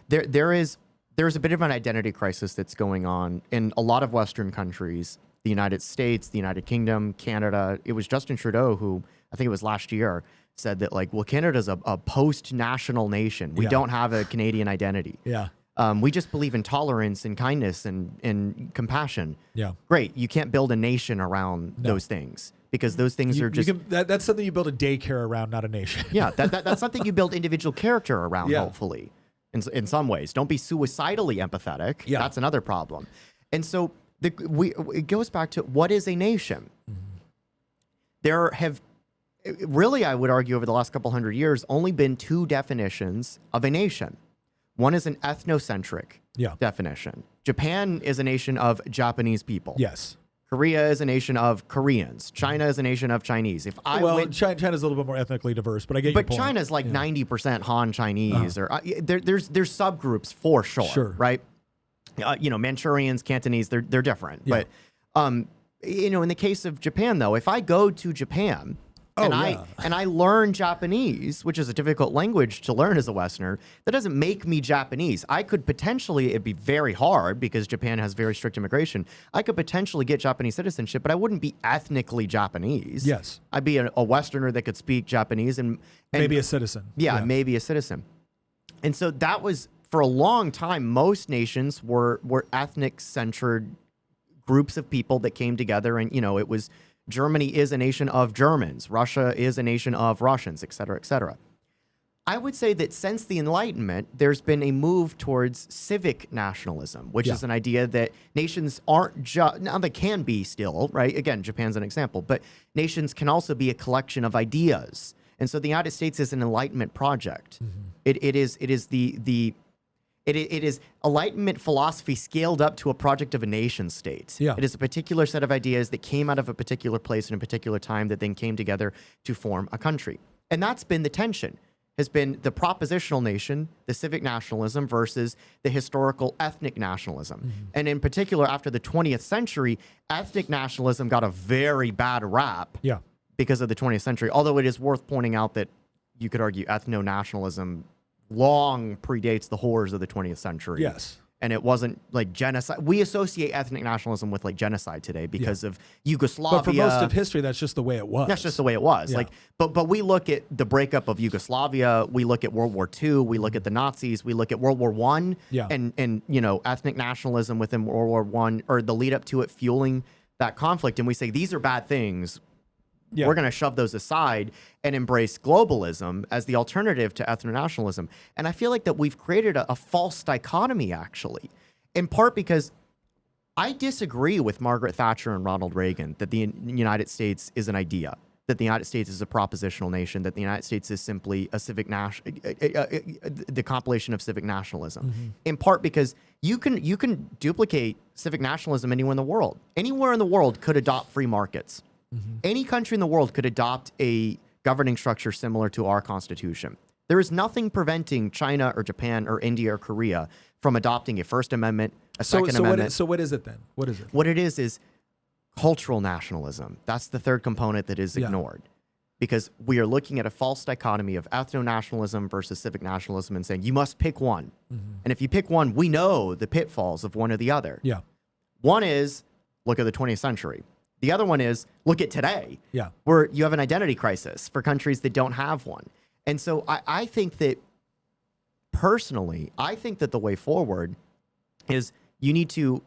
There's a bit of an identity crisis that's going on in a lot of Western countries, the United States, the United Kingdom, Canada. It was Justin Trudeau who, I think it was last year, said that Canada's a post-national nation. We don't have a Canadian identity. Yeah. We just believe in tolerance and kindness and compassion. Yeah. Great. You can't build a nation around those things because those things are just... that's something you build a daycare around, not a nation. Yeah, that's something you build individual character around, hopefully, in some ways. Don't be suicidally empathetic. Yeah. That's another problem. And so it goes back to what is a nation? Mm-hmm. There have... Really, I would argue over the last couple hundred years, only been two definitions of a nation. One is an ethnocentric definition. Japan is a nation of Japanese people. Yes. Korea is a nation of Koreans. China is a nation of Chinese. China's a little bit more ethnically diverse, but I get your point. But China's 90% Han Chinese, or there's subgroups for sure. Right? Manchurians, Cantonese, they're different. Yeah. But in the case of Japan, though, if I go to Japan. And I learn Japanese, which is a difficult language to learn as a Westerner, that doesn't make me Japanese. I could potentially, it'd be very hard because Japan has very strict immigration. I could potentially get Japanese citizenship, but I wouldn't be ethnically Japanese. Yes. I'd be a Westerner that could speak Japanese and maybe a citizen. Yeah, maybe a citizen. And so that was, for a long time, most nations were ethnic-centered groups of people that came together and, it was... Germany is a nation of Germans. Russia is a nation of Russians, et cetera, et cetera. I would say that since the Enlightenment, there's been a move towards civic nationalism, which is an idea that nations aren't just... Now, they can be still, right? Again, Japan's an example. But nations can also be a collection of ideas. And so the United States is an Enlightenment project. Mm-hmm. It is Enlightenment philosophy scaled up to a project of a nation state. Yeah. It is a particular set of ideas that came out of a particular place in a particular time that then came together to form a country. And that's been the tension, has been the propositional nation, the civic nationalism versus the historical ethnic nationalism. Mm-hmm. And in particular, after the 20th century, ethnic nationalism got a very bad rap because of the 20th century, although it is worth pointing out that you could argue ethno-nationalism long predates the horrors of the 20th century. Yes. And it wasn't like genocide. We associate ethnic nationalism with genocide today because of Yugoslavia. But for most of history, that's just the way it was. That's just the way it was. Yeah. But we look at the breakup of Yugoslavia. We look at World War II. We look at the Nazis. We look at World War I. Yeah. And ethnic nationalism within World War I, or the lead up to it fueling that conflict. And we say, these are bad things. Yeah. We're going to shove those aside and embrace globalism as the alternative to ethno-nationalism. And I feel like that we've created a false dichotomy, actually, in part because I disagree with Margaret Thatcher and Ronald Reagan that the United States is an idea, that the United States is a propositional nation, that the United States is simply a the compilation of civic nationalism. Mm-hmm. In part because you can duplicate civic nationalism anywhere in the world. Anywhere in the world could adopt free markets. Mm-hmm. Any country in the world could adopt a governing structure similar to our Constitution. There is nothing preventing China or Japan or India or Korea from adopting a First Amendment, a Second Amendment. So what is it then? What is it? What it is cultural nationalism. That's the third component that is ignored. Because we are looking at a false dichotomy of ethno-nationalism versus civic nationalism and saying, you must pick one. Mm-hmm. And if you pick one, we know the pitfalls of one or the other. Yeah. One is, look at the 20th century. The other one is, look at today, where you have an identity crisis for countries that don't have one. And so I think that, personally, the way forward is you need to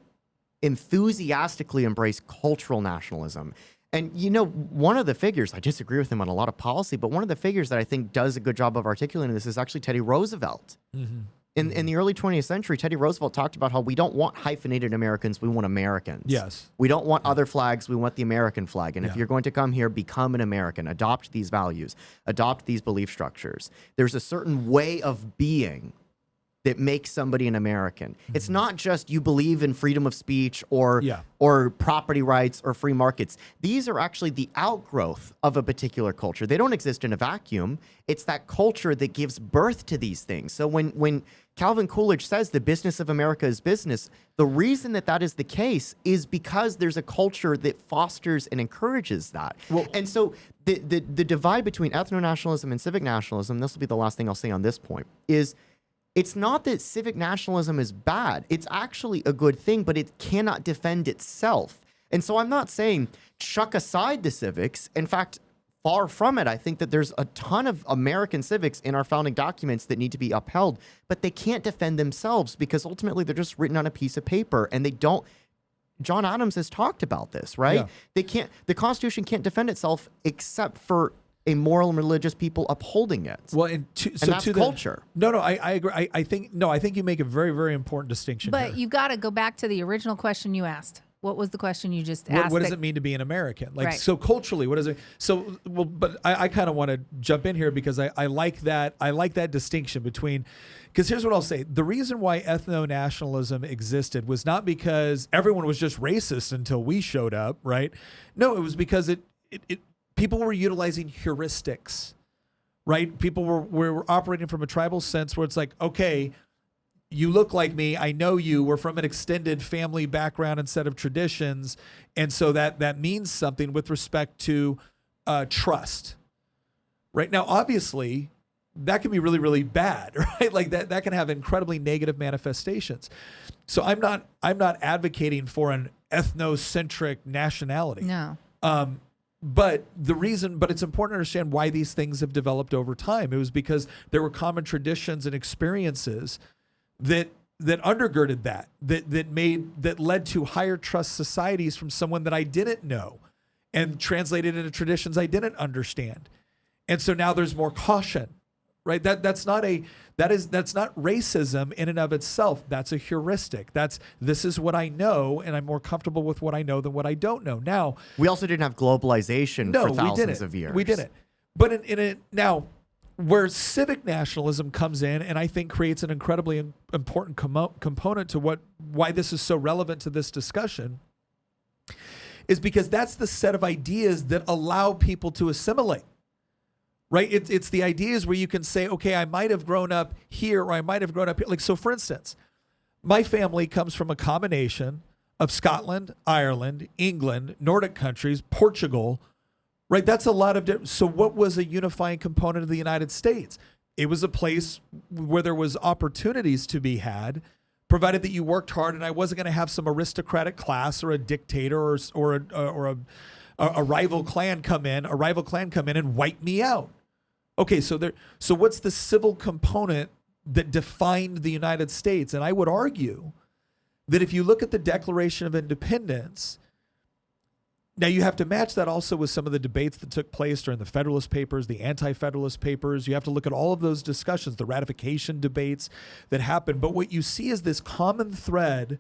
enthusiastically embrace cultural nationalism. And, one of the figures, I disagree with him on a lot of policy, but one of the figures that I think does a good job of articulating this is actually Teddy Roosevelt. Mm-hmm. In the early 20th century, Teddy Roosevelt talked about how we don't want hyphenated Americans, we want Americans. Yes. We don't want other flags, we want the American flag. And if Yeah. you're going to come here, become an American, adopt these values, adopt these belief structures. There's a certain way of being that makes somebody an American. It's not just you believe in freedom of speech or property rights or free markets. These are actually the outgrowth of a particular culture. They don't exist in a vacuum. It's that culture that gives birth to these things. So when Calvin Coolidge says the business of America is business, the reason that that is the case is because there's a culture that fosters and encourages that. Well, and so the divide between ethno-nationalism and civic nationalism, this will be the last thing I'll say on this point, is it's not that civic nationalism is bad. It's actually a good thing, but it cannot defend itself. And so I'm not saying chuck aside the civics. In fact, far from it. I think that there's a ton of American civics in our founding documents that need to be upheld, but they can't defend themselves because ultimately they're just written on a piece of paper and they don't. John Adams has talked about this, right? Yeah. They can't. The Constitution can't defend itself except for a moral and religious people upholding it. Well, and that's culture. I agree. I think you make a very, very important distinction. But here. you got to go back to the original question you asked. What was the question you just asked? What does it mean to be an American? Like, Right. so culturally, what is it? So, well, but I kind of want to jump in here because I like that. I like that distinction between, because here's what I'll say. The reason why ethno-nationalism existed was not because everyone was just racist until we showed up, right? No, it was because it people were utilizing heuristics, right? People were operating from a tribal sense where it's like, okay, you look like me, I know you, we're from an extended family background and set of traditions. And so that means something with respect to trust. Right now, obviously, that can be really, really bad, right? Like that can have incredibly negative manifestations. So I'm not advocating for an ethnocentric nationality. No. But it's important to understand why these things have developed over time. It was because there were common traditions and experiences that undergirded that led to higher trust societies from someone that I didn't know and translated into traditions I didn't understand. And so now there's more caution, right? That's not racism in and of itself. That's a heuristic. This is what I know, and I'm more comfortable with what I know than what I don't know. Now, we also didn't have globalization for thousands of years. We didn't. But now, where civic nationalism comes in, and I think creates an incredibly important component to why this is so relevant to this discussion, is because that's the set of ideas that allow people to assimilate. Right? It's the ideas where you can say, okay, I might have grown up here or I might have grown up here. Like, so for instance, my family comes from a combination of Scotland, Ireland, England, Nordic countries, Portugal, right? That's a lot of so what was a unifying component of the United States? It was a place where there was opportunities to be had, provided that you worked hard, and I wasn't going to have some aristocratic class or a dictator or a rival clan come in and wipe me out. Okay, so what's the civil component that defined the United States? And I would argue that if you look at the Declaration of Independence, now you have to match that also with some of the debates that took place during the Federalist Papers, the Anti-Federalist Papers. You have to look at all of those discussions, the ratification debates that happened. But what you see is this common thread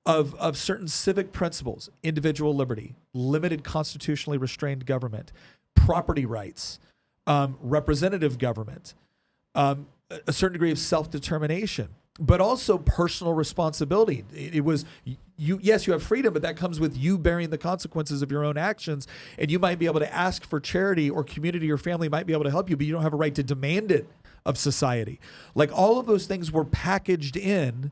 of certain civic principles: individual liberty, limited constitutionally restrained government, property rights, representative government, a certain degree of self-determination, but also personal responsibility. It was yes, you have freedom, but that comes with you bearing the consequences of your own actions. And you might be able to ask for charity, or community or family might be able to help you, but you don't have a right to demand it of society. Like, all of those things were packaged in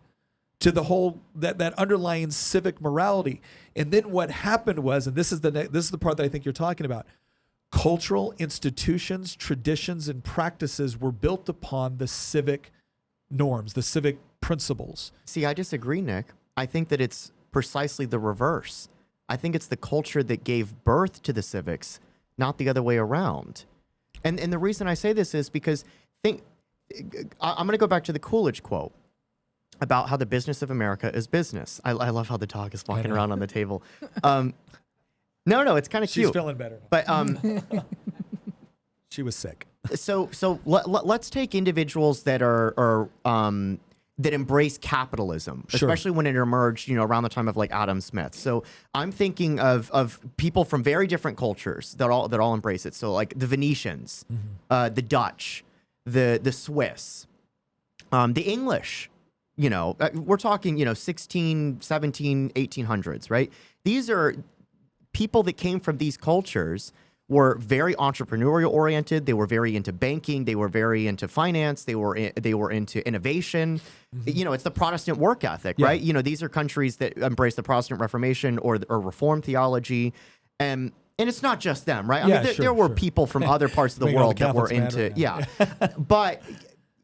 to the whole that underlying civic morality. And then what happened was, and this is the part that I think you're talking about, cultural institutions, traditions, and practices were built upon the civic norms, the civic principles. See, I disagree, Nick. I think that it's precisely the reverse. I think it's the culture that gave birth to the civics, not the other way around. And the reason I say this is because I'm going to go back to the Coolidge quote about how the business of America is business. I love how the dog is walking around on the table. No, it's kind of cute. She's feeling better now. But she was sick. Let's take individuals that are that embrace capitalism, Sure. especially when it emerged, around the time of like Adam Smith. So I'm thinking of people from very different cultures that all embrace it. So like the Venetians, the Dutch, the Swiss, the English. We're talking 16, 17, 1800s, right? These are people that came from these cultures. Were very entrepreneurial oriented. They were very into banking. They were very into finance. They were into innovation. It's the Protestant work ethic, right? These are countries that embrace the Protestant Reformation or Reform theology, and it's not just them, right? I mean, there were people from other parts of the world that were into, but.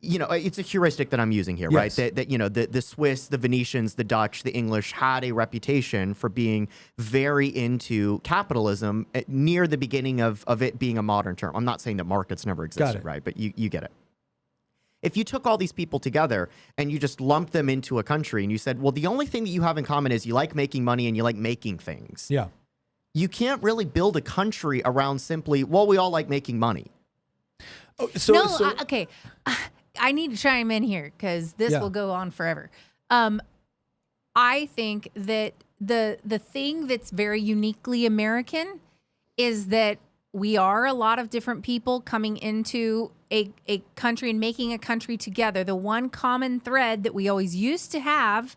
It's a heuristic that I'm using here, right? That the Swiss, the Venetians, the Dutch, the English had a reputation for being very into capitalism near the beginning of it being a modern term. I'm not saying that markets never existed, right? But you get it. If you took all these people together and you just lumped them into a country and you said, well, the only thing that you have in common is you like making money and you like making things. Yeah. You can't really build a country around simply, well, we all like making money. Okay. I need to chime in here because this will go on forever. I think that the thing that's very uniquely American is that we are a lot of different people coming into a country and making a country together. The one common thread that we always used to have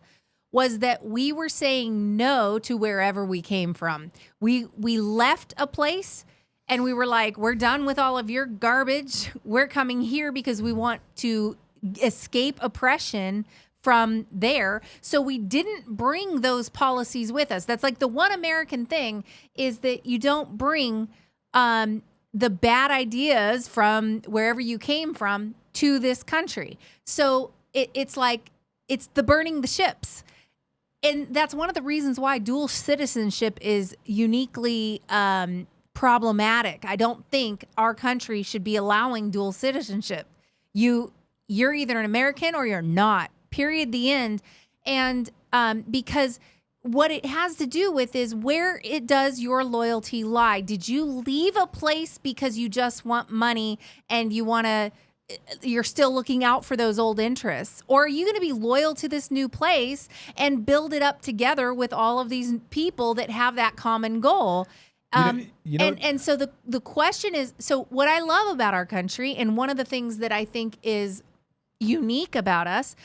was that we were saying no to wherever we came from. We left a place and we were like, we're done with all of your garbage. We're coming here because we want to escape oppression from there. So we didn't bring those policies with us. That's like the one American thing is that you don't bring the bad ideas from wherever you came from to this country. So it's like, it's the burning the ships. And that's one of the reasons why dual citizenship is uniquely problematic. I don't think our country should be allowing dual citizenship. You're either an American or you're not, period, the end. And because what it has to do with is where it does your loyalty lie. Did you leave a place because you just want money and you're still looking out for those old interests? Or are you going to be loyal to this new place and build it up together with all of these people that have that common goal? And so the question is, so what I love about our country, and one of the things that I think is unique about us,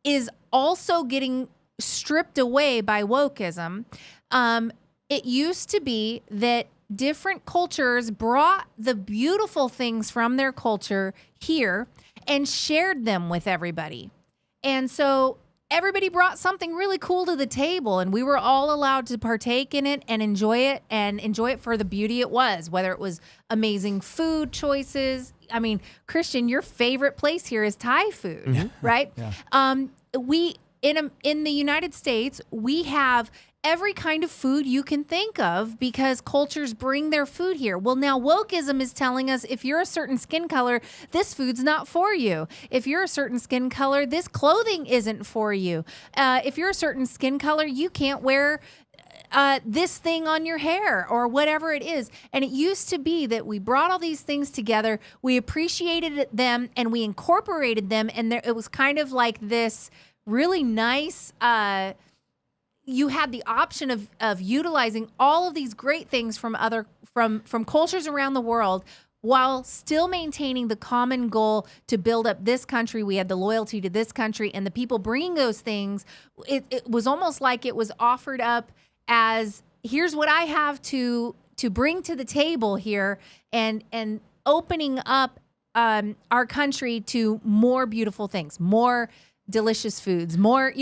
is also getting stripped away by wokeism. It used to be that different cultures brought the beautiful things from their culture here and shared them with everybody. And so everybody brought something really cool to the table, and we were all allowed to partake in it and enjoy it for the beauty it was, whether it was amazing food choices. I mean, Christian, your favorite place here is Thai food, right? Yeah. In the United States, we have every kind of food you can think of because cultures bring their food here. Well, now wokeism is telling us if you're a certain skin color, this food's not for you. If you're a certain skin color, this clothing isn't for you. If you're a certain skin color, you can't wear this thing on your hair or whatever it is. And it used to be that we brought all these things together, we appreciated them, and we incorporated them. And it was kind of like this really nice, you had the option of utilizing all of these great things from cultures around the world while still maintaining the common goal to build up this country. We had the loyalty to this country, and the people bringing those things, it was almost like it was offered up as, here's what I have to bring to the table here, and opening up our country to more beautiful things, more delicious foods, more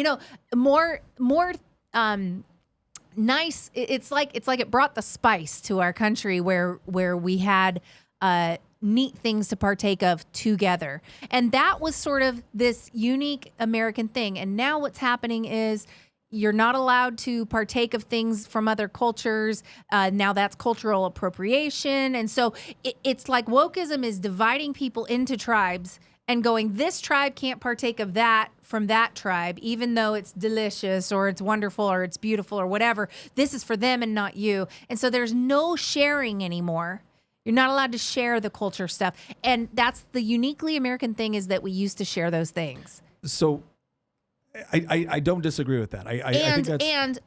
nice. It's like it brought the spice to our country where we had neat things to partake of together. And that was sort of this unique American thing. And now what's happening is you're not allowed to partake of things from other cultures. Now that's cultural appropriation. And so it's like wokeism is dividing people into tribes and going, this tribe can't partake of that from that tribe, even though it's delicious or it's wonderful or it's beautiful or whatever. This is for them and not you. And so there's no sharing anymore. You're not allowed to share the culture stuff. And that's the uniquely American thing, is that we used to share those things. So I don't disagree with that. I think that's... And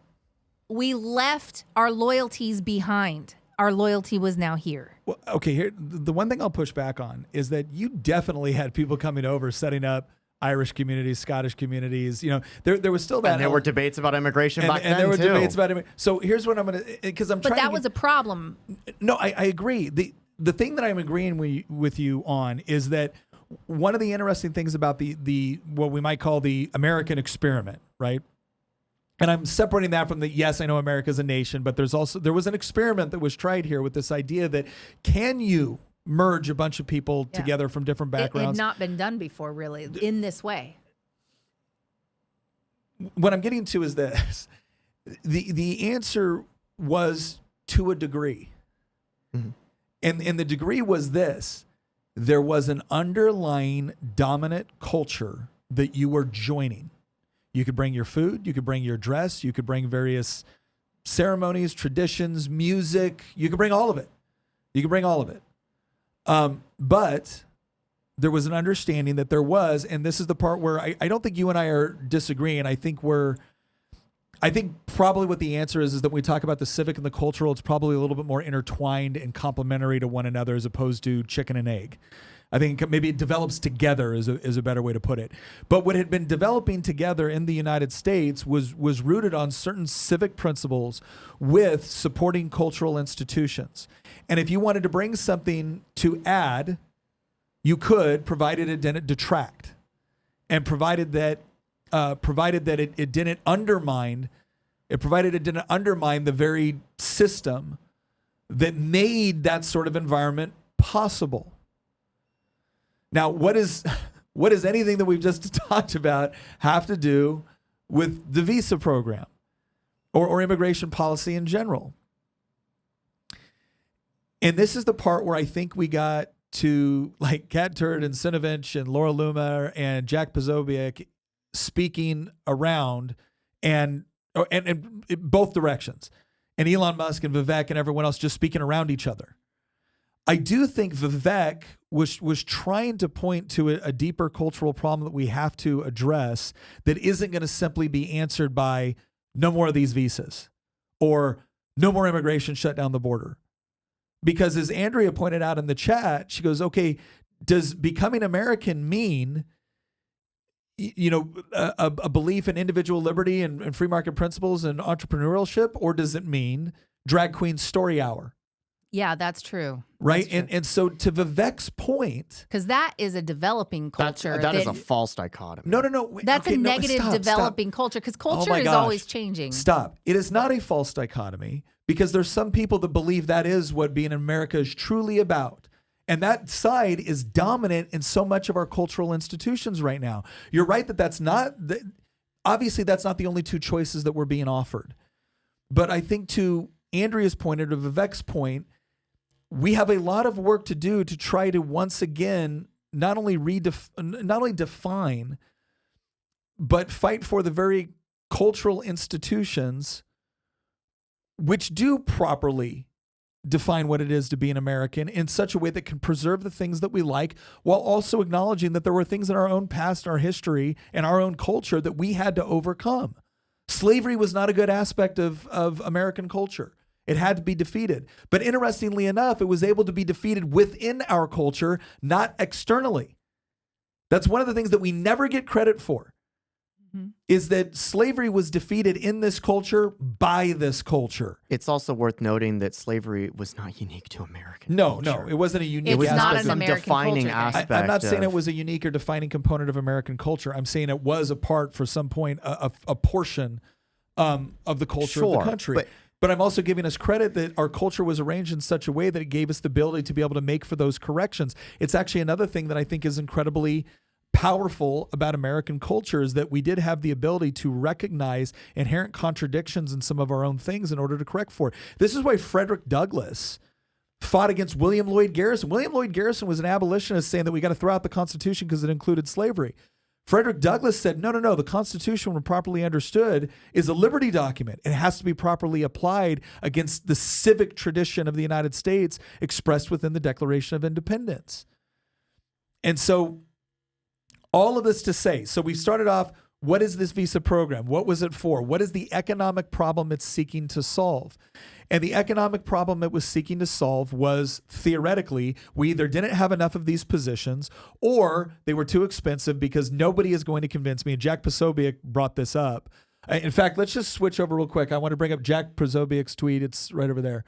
we left our loyalties behind. Our loyalty was now here. Well, okay, here, the one thing I'll push back on is that you definitely had people coming over, setting up Irish communities, Scottish communities. You know, there was still that. And there were debates about immigration back then, and there were too. debates about it. So here's what I'm going to, because I'm trying But that was a problem. No, I agree. The thing that I'm agreeing with you on is that one of the interesting things about the what we might call the American experiment, right? And I'm separating that from yes, I know America's a nation, but there was an experiment that was tried here with this idea that can you merge a bunch of people together from different backgrounds? It had not been done before, really, in this way. What I'm getting to is this. The answer was to a degree. Mm-hmm. And the degree was this. There was an underlying dominant culture that you were joining. You could bring your food, you could bring your dress, you could bring various ceremonies, traditions, music. You could bring all of it. But there was an understanding that there was, and this is the part where I don't think you and I are disagreeing. I think probably what the answer is that when we talk about the civic and the cultural, it's probably a little bit more intertwined and complementary to one another as opposed to chicken and egg. I think maybe it develops together is a better way to put it. But what had been developing together in the United States was rooted on certain civic principles with supporting cultural institutions. And if you wanted to bring something to add, you could, provided it didn't detract, and provided that it didn't undermine the very system that made that sort of environment possible. Now, what does anything that we've just talked about have to do with the visa program or immigration policy in general? And this is the part where I think we got to, like, Kat Turd and Sinovich and Laura Loomer and Jack Posobiec speaking around and in both directions, and Elon Musk and Vivek and everyone else just speaking around each other. I do think Vivek was trying to point to a deeper cultural problem that we have to address that isn't going to simply be answered by no more of these visas or no more immigration, shut down the border. Because as Andrea pointed out in the chat, she goes, okay, does becoming American mean, a belief in individual liberty and free market principles and entrepreneurship, or does it mean drag queen story hour? Yeah, that's true. Right. And so to Vivek's point, because that is a developing culture. That is a false dichotomy. No. That's a negative developing culture, because culture is always changing. Stop. It is not a false dichotomy, because there's some people that believe that is what being in America is truly about. And that side is dominant in so much of our cultural institutions right now. You're right that obviously that's not the only two choices that were being offered. But I think to Andrea's point or to Vivek's point, we have a lot of work to do to try to once again not only define, but fight for the very cultural institutions which do properly define what it is to be an American in such a way that can preserve the things that we like, while also acknowledging that there were things in our own past, our history, and our own culture that we had to overcome. Slavery was not a good aspect of American culture. It had to be defeated. But interestingly enough, it was able to be defeated within our culture, not externally. That's one of the things that we never get credit for, is that slavery was defeated in this culture by this culture. It's also worth noting that slavery was not unique to American culture. No, it wasn't a unique It's not an an American defining culture. aspect. I'm not saying it was a unique or defining component of American culture. I'm saying it was a part, for some point, a portion of the culture of the country. But I'm also giving us credit that our culture was arranged in such a way that it gave us the ability to be able to make for those corrections. It's actually another thing that I think is incredibly powerful about American culture, is that we did have the ability to recognize inherent contradictions in some of our own things in order to correct for it. This is why Frederick Douglass fought against William Lloyd Garrison. William Lloyd Garrison was an abolitionist saying that we got to throw out the Constitution because it included slavery. Frederick Douglass said, no, the Constitution, when properly understood, is a liberty document. It has to be properly applied against the civic tradition of the United States expressed within the Declaration of Independence. And so all of this to say, so we started off, what is this visa program? What was it for? What is the economic problem it's seeking to solve? And the economic problem it was seeking to solve was, theoretically, we either didn't have enough of these positions or they were too expensive, because nobody is going to convince me. And Jack Posobiec brought this up. In fact, let's just switch over real quick. I want to bring up Jack Posobiec's tweet. It's right over there.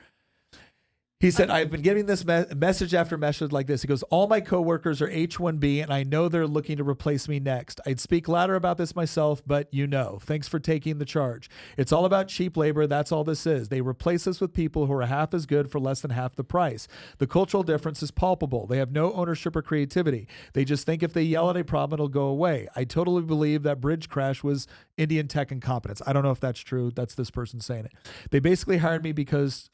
He said, I've been getting this message after message like this. He goes, all my coworkers are H1B, and I know they're looking to replace me next. I'd speak louder about this myself, but thanks for taking the charge. It's all about cheap labor. That's all this is. They replace us with people who are half as good for less than half the price. The cultural difference is palpable. They have no ownership or creativity. They just think if they yell at a problem, it'll go away. I totally believe that bridge crash was Indian tech incompetence. I don't know if that's true. That's this person saying it. They basically hired me because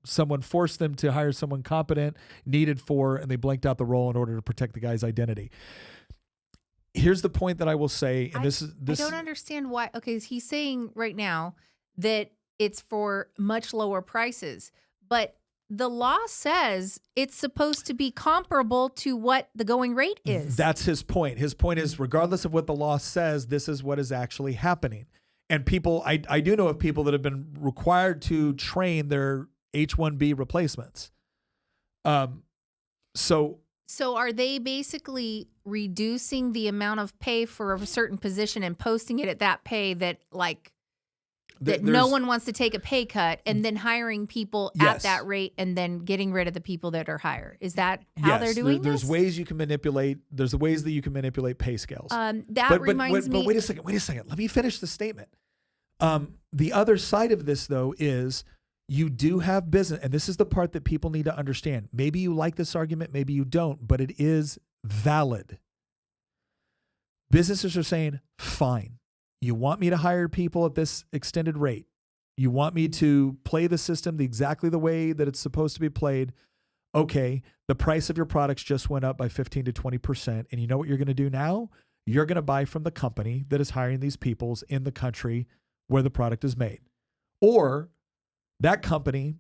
someone forced them to hire someone competent, needed for, and they blanked out the role in order to protect the guy's identity. Here's the point that I will say, and I don't understand why. Okay, he's saying right now that it's for much lower prices, but the law says it's supposed to be comparable to what the going rate is. That's his point. His point is, regardless of what the law says, this is what is actually happening. And people, I do know of people that have been required to train their H1B replacements. So are they basically reducing the amount of pay for a certain position and posting it at that pay that no one wants to take a pay cut, and then hiring people at that rate and then getting rid of the people that are higher? Is that how they're doing this? There's ways you can manipulate. There's ways that you can manipulate pay scales. Reminds me. But wait a second. Let me finish the statement. The other side of this, though, is you do have business, and this is the part that people need to understand. Maybe you like this argument, maybe you don't, but it is valid. Businesses are saying, fine, you want me to hire people at this extended rate. You want me to play the system exactly the way that it's supposed to be played. Okay, the price of your products just went up by 15 to 20%. And you know what you're going to do now? You're going to buy from the company that is hiring these people in the country where the product is made. Or that company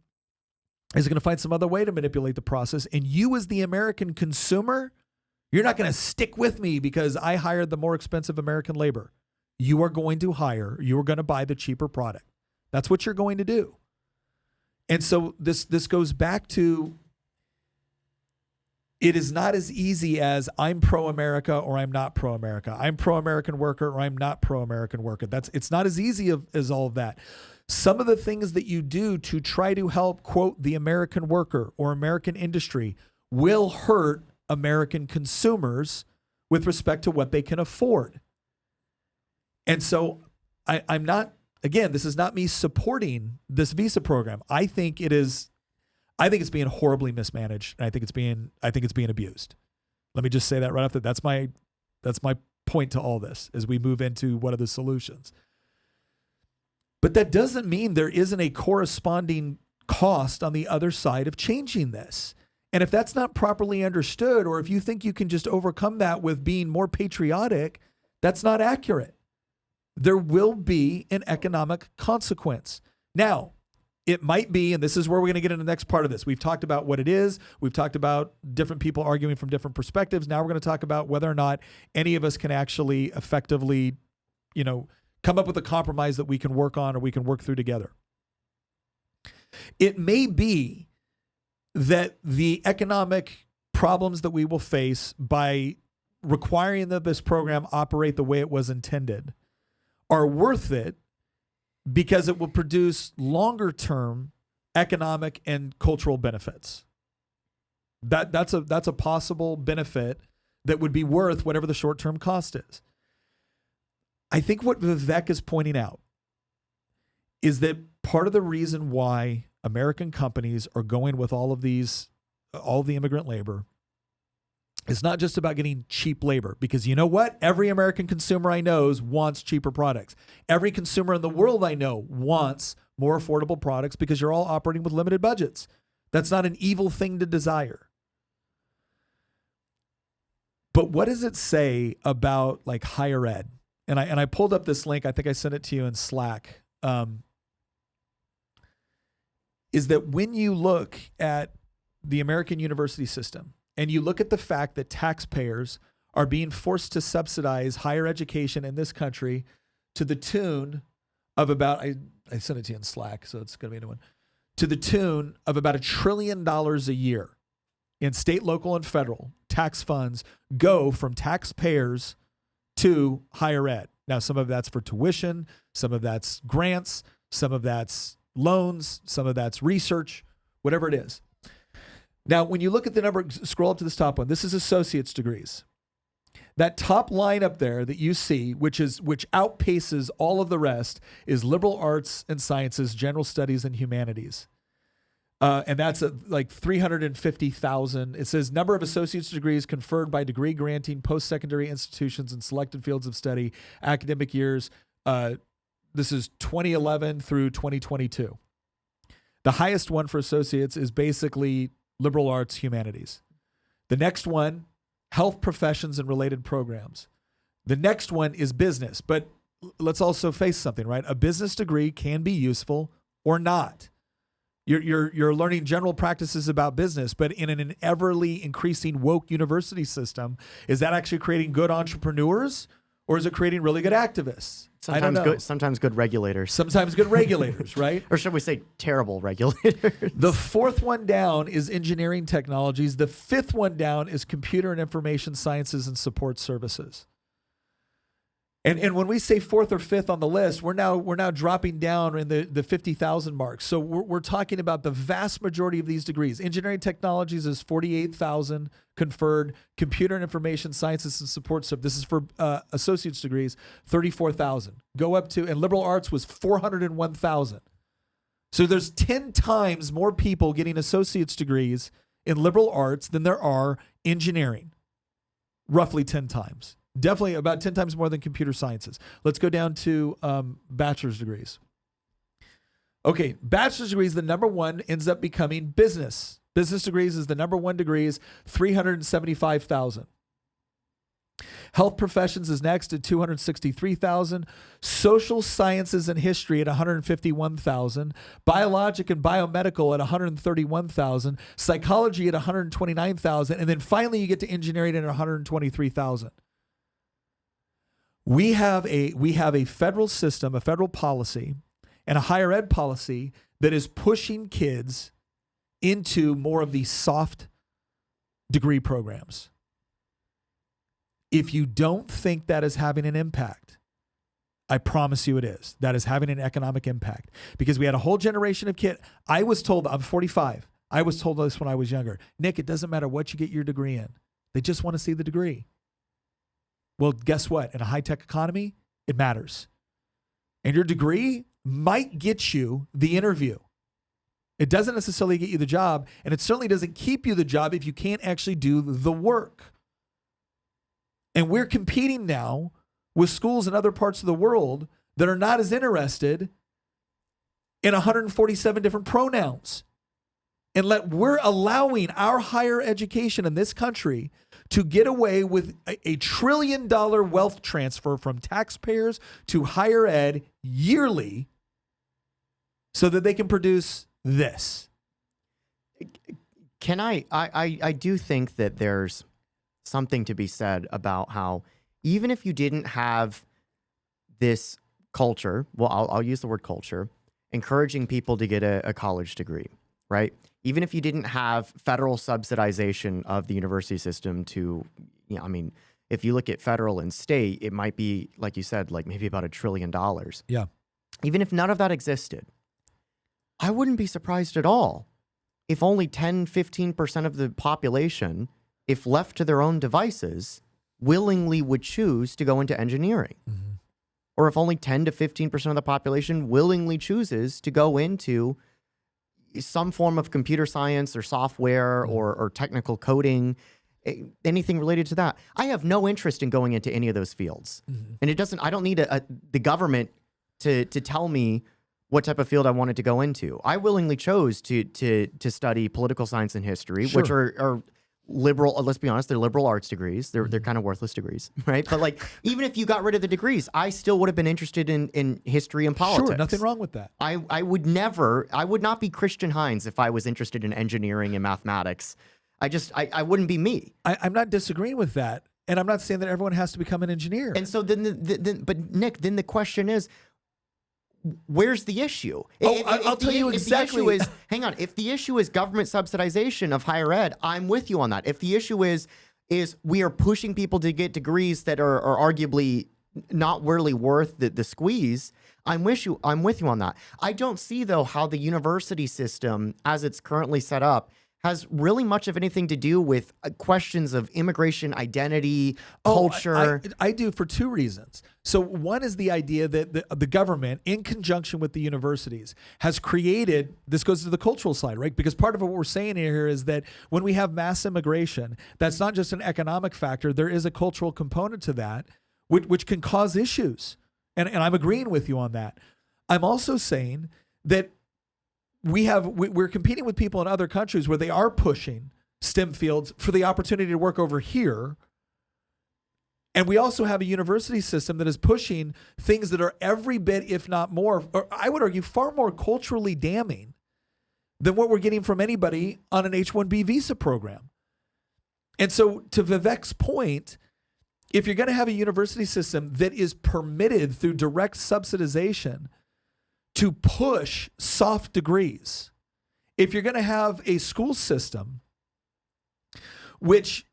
is going to find some other way to manipulate the process. And you, as the American consumer, you're not going to stick with me because I hired the more expensive American labor. You are going to buy the cheaper product. That's what you're going to do. And so this goes back to, it is not as easy as I'm pro-America or I'm not pro-America. I'm pro-American worker or I'm not pro-American worker. It's not as easy as all of that. Some of the things that you do to try to help, quote, the American worker or American industry will hurt American consumers with respect to what they can afford. And so I'm not, again, this is not me supporting this visa program. I think it's being horribly mismanaged, and I think it's being abused. Let me just say that right off the bat. That's my point to all this as we move into what are the solutions. But that doesn't mean there isn't a corresponding cost on the other side of changing this. And if that's not properly understood, or if you think you can just overcome that with being more patriotic, that's not accurate. There will be an economic consequence. Now, it might be, and this is where we're going to get into the next part of this. We've talked about what it is. We've talked about different people arguing from different perspectives. Now we're going to talk about whether or not any of us can actually effectively, come up with a compromise that we can work on or we can work through together. It may be that the economic problems that we will face by requiring that this program operate the way it was intended are worth it because it will produce longer term economic and cultural benefits. That's a possible benefit that would be worth whatever the short-term cost is. I think what Vivek is pointing out is that part of the reason why American companies are going with all the immigrant labor is not just about getting cheap labor, because you know what? Every American consumer I know wants cheaper products. Every consumer in the world I know wants more affordable products because you're all operating with limited budgets. That's not an evil thing to desire. But what does it say about like higher ed? And I pulled up this link. I think I sent it to you in Slack. Is that when you look at the American university system and you look at the fact that taxpayers are being forced to subsidize higher education in this country to the tune of about, I sent it to you in Slack, so it's going to be a new one, to the tune of about $1 trillion a year in state, local, and federal tax funds go from taxpayers to higher ed. Now, some of that's for tuition, some of that's grants, some of that's loans, some of that's research, whatever it is. Now, when you look at the number, scroll up to this top one. This is associate's degrees. That top line up there that you see, which outpaces all of the rest, is liberal arts and sciences, general studies, and humanities. And that's like 350,000. It says number of associate's degrees conferred by degree granting post-secondary institutions in selected fields of study, academic years. This is 2011 through 2022. The highest one for associates is basically liberal arts, humanities. The next one, health professions and related programs. The next one is business. But let's also face something, right? A business degree can be useful or not. You're learning general practices about business, but in an everly increasing woke university system, is that actually creating good entrepreneurs or is it creating really good activists? Sometimes good regulators. Sometimes good regulators, right? Or should we say terrible regulators? The fourth one down is engineering technologies. The fifth one down is computer and information sciences and support services. And when we say fourth or fifth on the list, we're now dropping down in the 50,000 mark. So we're talking about the vast majority of these degrees. Engineering technologies is 48,000 conferred. Computer and information sciences and support services. This is for associate's degrees, 34,000. Go up to, and liberal arts was 401,000. So there's 10 times more people getting associate's degrees in liberal arts than there are engineering. Roughly 10 times. Definitely about 10 times more than computer sciences. Let's go down to bachelor's degrees. Okay, bachelor's degrees, the number one ends up becoming business. Business degrees is the number one degrees, 375,000. Health professions is next at 263,000. Social sciences and history at 151,000. Biologic and biomedical at 131,000. Psychology at 129,000. And then finally you get to engineering at 123,000. We have a federal system, a federal policy, and a higher ed policy that is pushing kids into more of these soft degree programs. If you don't think that is having an impact, I promise you it is. That is having an economic impact. Because we had a whole generation of kids. I was told, I'm 45. I was told this when I was younger. Nick, it doesn't matter what you get your degree in. They just want to see the degree. Well, guess what? In a high-tech economy, it matters. And your degree might get you the interview. It doesn't necessarily get you the job, and it certainly doesn't keep you the job if you can't actually do the work. And we're competing now with schools in other parts of the world that are not as interested in 147 different pronouns. And we're allowing our higher education in this country to get away with a $1 trillion wealth transfer from taxpayers to higher ed yearly so that they can produce this. I do think that there's something to be said about how even if you didn't have this culture, well, I'll use the word culture, encouraging people to get a college degree, right? Even if you didn't have federal subsidization of the university system to, if you look at federal and state, it might be, like you said, like maybe about $1 trillion. Yeah. Even if none of that existed, I wouldn't be surprised at all if only 10, 15% of the population, if left to their own devices, willingly would choose to go into engineering. Mm-hmm. Or if only 10 to 15% of the population willingly chooses to go into some form of computer science or software or technical coding, anything related to that. I have no interest in going into any of those fields. Mm-hmm. And I don't need the government to tell me what type of field I wanted to go into. I willingly chose to study political science and history, sure. which are liberal, let's be honest, they're liberal arts degrees. They're kind of worthless degrees, right? But like, even if you got rid of the degrees, I still would have been interested in history and politics. Sure, nothing wrong with that. I would not be Christian Heinz if I was interested in engineering and mathematics. I wouldn't be me. I'm not disagreeing with that. And I'm not saying that everyone has to become an engineer. And so but Nick, then the question is, where's the issue? I'll tell you exactly. If the issue is, hang on, if the issue is government subsidization of higher ed, I'm with you on that. If the issue is we are pushing people to get degrees that are arguably not really worth the squeeze, I'm with you on that. I don't see, though, how the university system, as it's currently set up, has really much of anything to do with questions of immigration, identity, culture. I do, for two reasons. So one is the idea that the government, in conjunction with the universities, has created, this goes to the cultural side, right? Because part of what we're saying here is that when we have mass immigration, that's not just an economic factor. There is a cultural component to that, which can cause issues. And I'm agreeing with you on that. I'm also saying that we're competing with people in other countries where they are pushing STEM fields for the opportunity to work over here. And we also have a university system that is pushing things that are every bit, if not more, or I would argue far more culturally damning than what we're getting from anybody on an H1B visa program. And so, to Vivek's point, if you're going to have a university system that is permitted through direct subsidization to push soft degrees, if you're going to have a school system which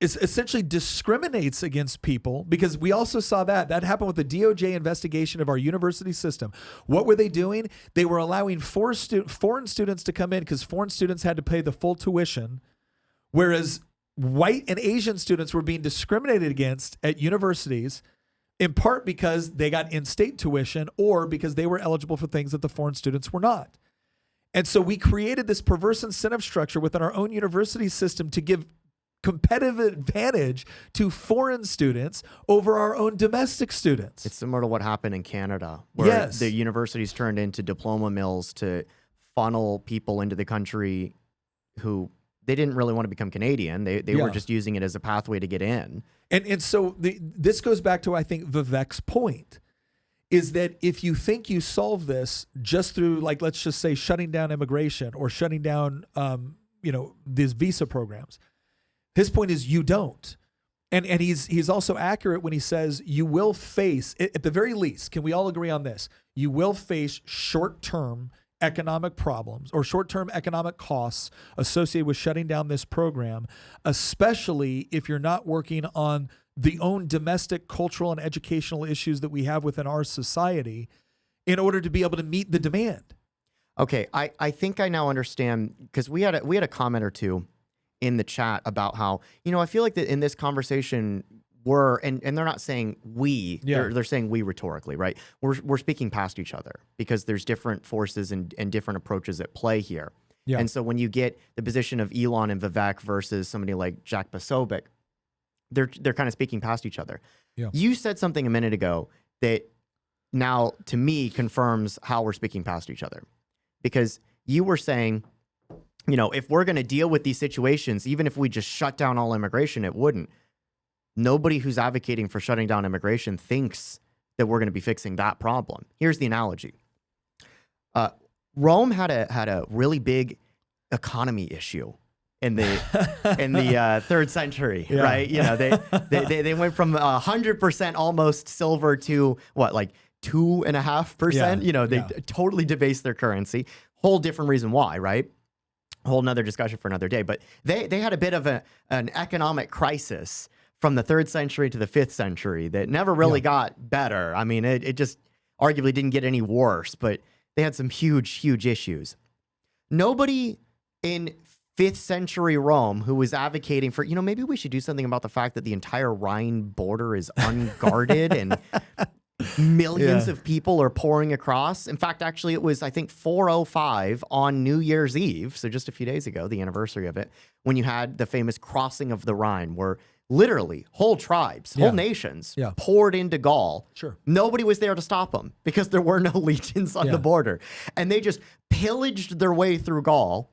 is essentially discriminates against people, because we also saw that happened with the DOJ investigation of our university system. What were they doing? They were allowing foreign students to come in because foreign students had to pay the full tuition, whereas white and Asian students were being discriminated against at universities, in part because they got in-state tuition or because they were eligible for things that the foreign students were not. And so we created this perverse incentive structure within our own university system to give competitive advantage to foreign students over our own domestic students. It's similar to what happened in Canada, where the universities turned into diploma mills to funnel people into the country who they didn't really want to become Canadian. They were just using it as a pathway to get in. And so this goes back to, I think, Vivek's point, is that if you think you solve this just through, like, let's just say shutting down immigration or shutting down, these visa programs, his point is you don't. And he's also accurate when he says you will face, at the very least, can we all agree on this? You will face short-term economic problems or short-term economic costs associated with shutting down this program, especially if you're not working on the own domestic cultural and educational issues that we have within our society in order to be able to meet the demand. Okay, I think I now understand, because we had a comment or two in the chat about how, I feel like that in this conversation and they're not saying we, they're saying we rhetorically, right? We're speaking past each other because there's different forces and different approaches at play here. Yeah. And so when you get the position of Elon and Vivek versus somebody like Jack Posobiec, they're kind of speaking past each other. Yeah. You said something a minute ago that now to me confirms how we're speaking past each other, because you were saying, if we're going to deal with these situations, even if we just shut down all immigration, it wouldn't. Nobody who's advocating for shutting down immigration thinks that we're going to be fixing that problem. Here's the analogy. Rome had a really big economy issue in the 3rd century, right? They went from 100% almost silver to what, like 2.5%? They totally debased their currency. Whole different reason why, right? Whole nother discussion for another day. But they had a bit of an economic crisis from the 3rd century to the 5th century that never really got better. I mean, it just arguably didn't get any worse, but they had some huge, huge issues. Nobody in 5th century Rome who was advocating for, maybe we should do something about the fact that the entire Rhine border is unguarded and millions of people are pouring across. In fact, actually, it was, I think, 405 on New Year's Eve, so just a few days ago, the anniversary of it, when you had the famous crossing of the Rhine, where literally whole tribes, whole nations poured into Gaul. Sure. Nobody was there to stop them because there were no legions on the border. And they just pillaged their way through Gaul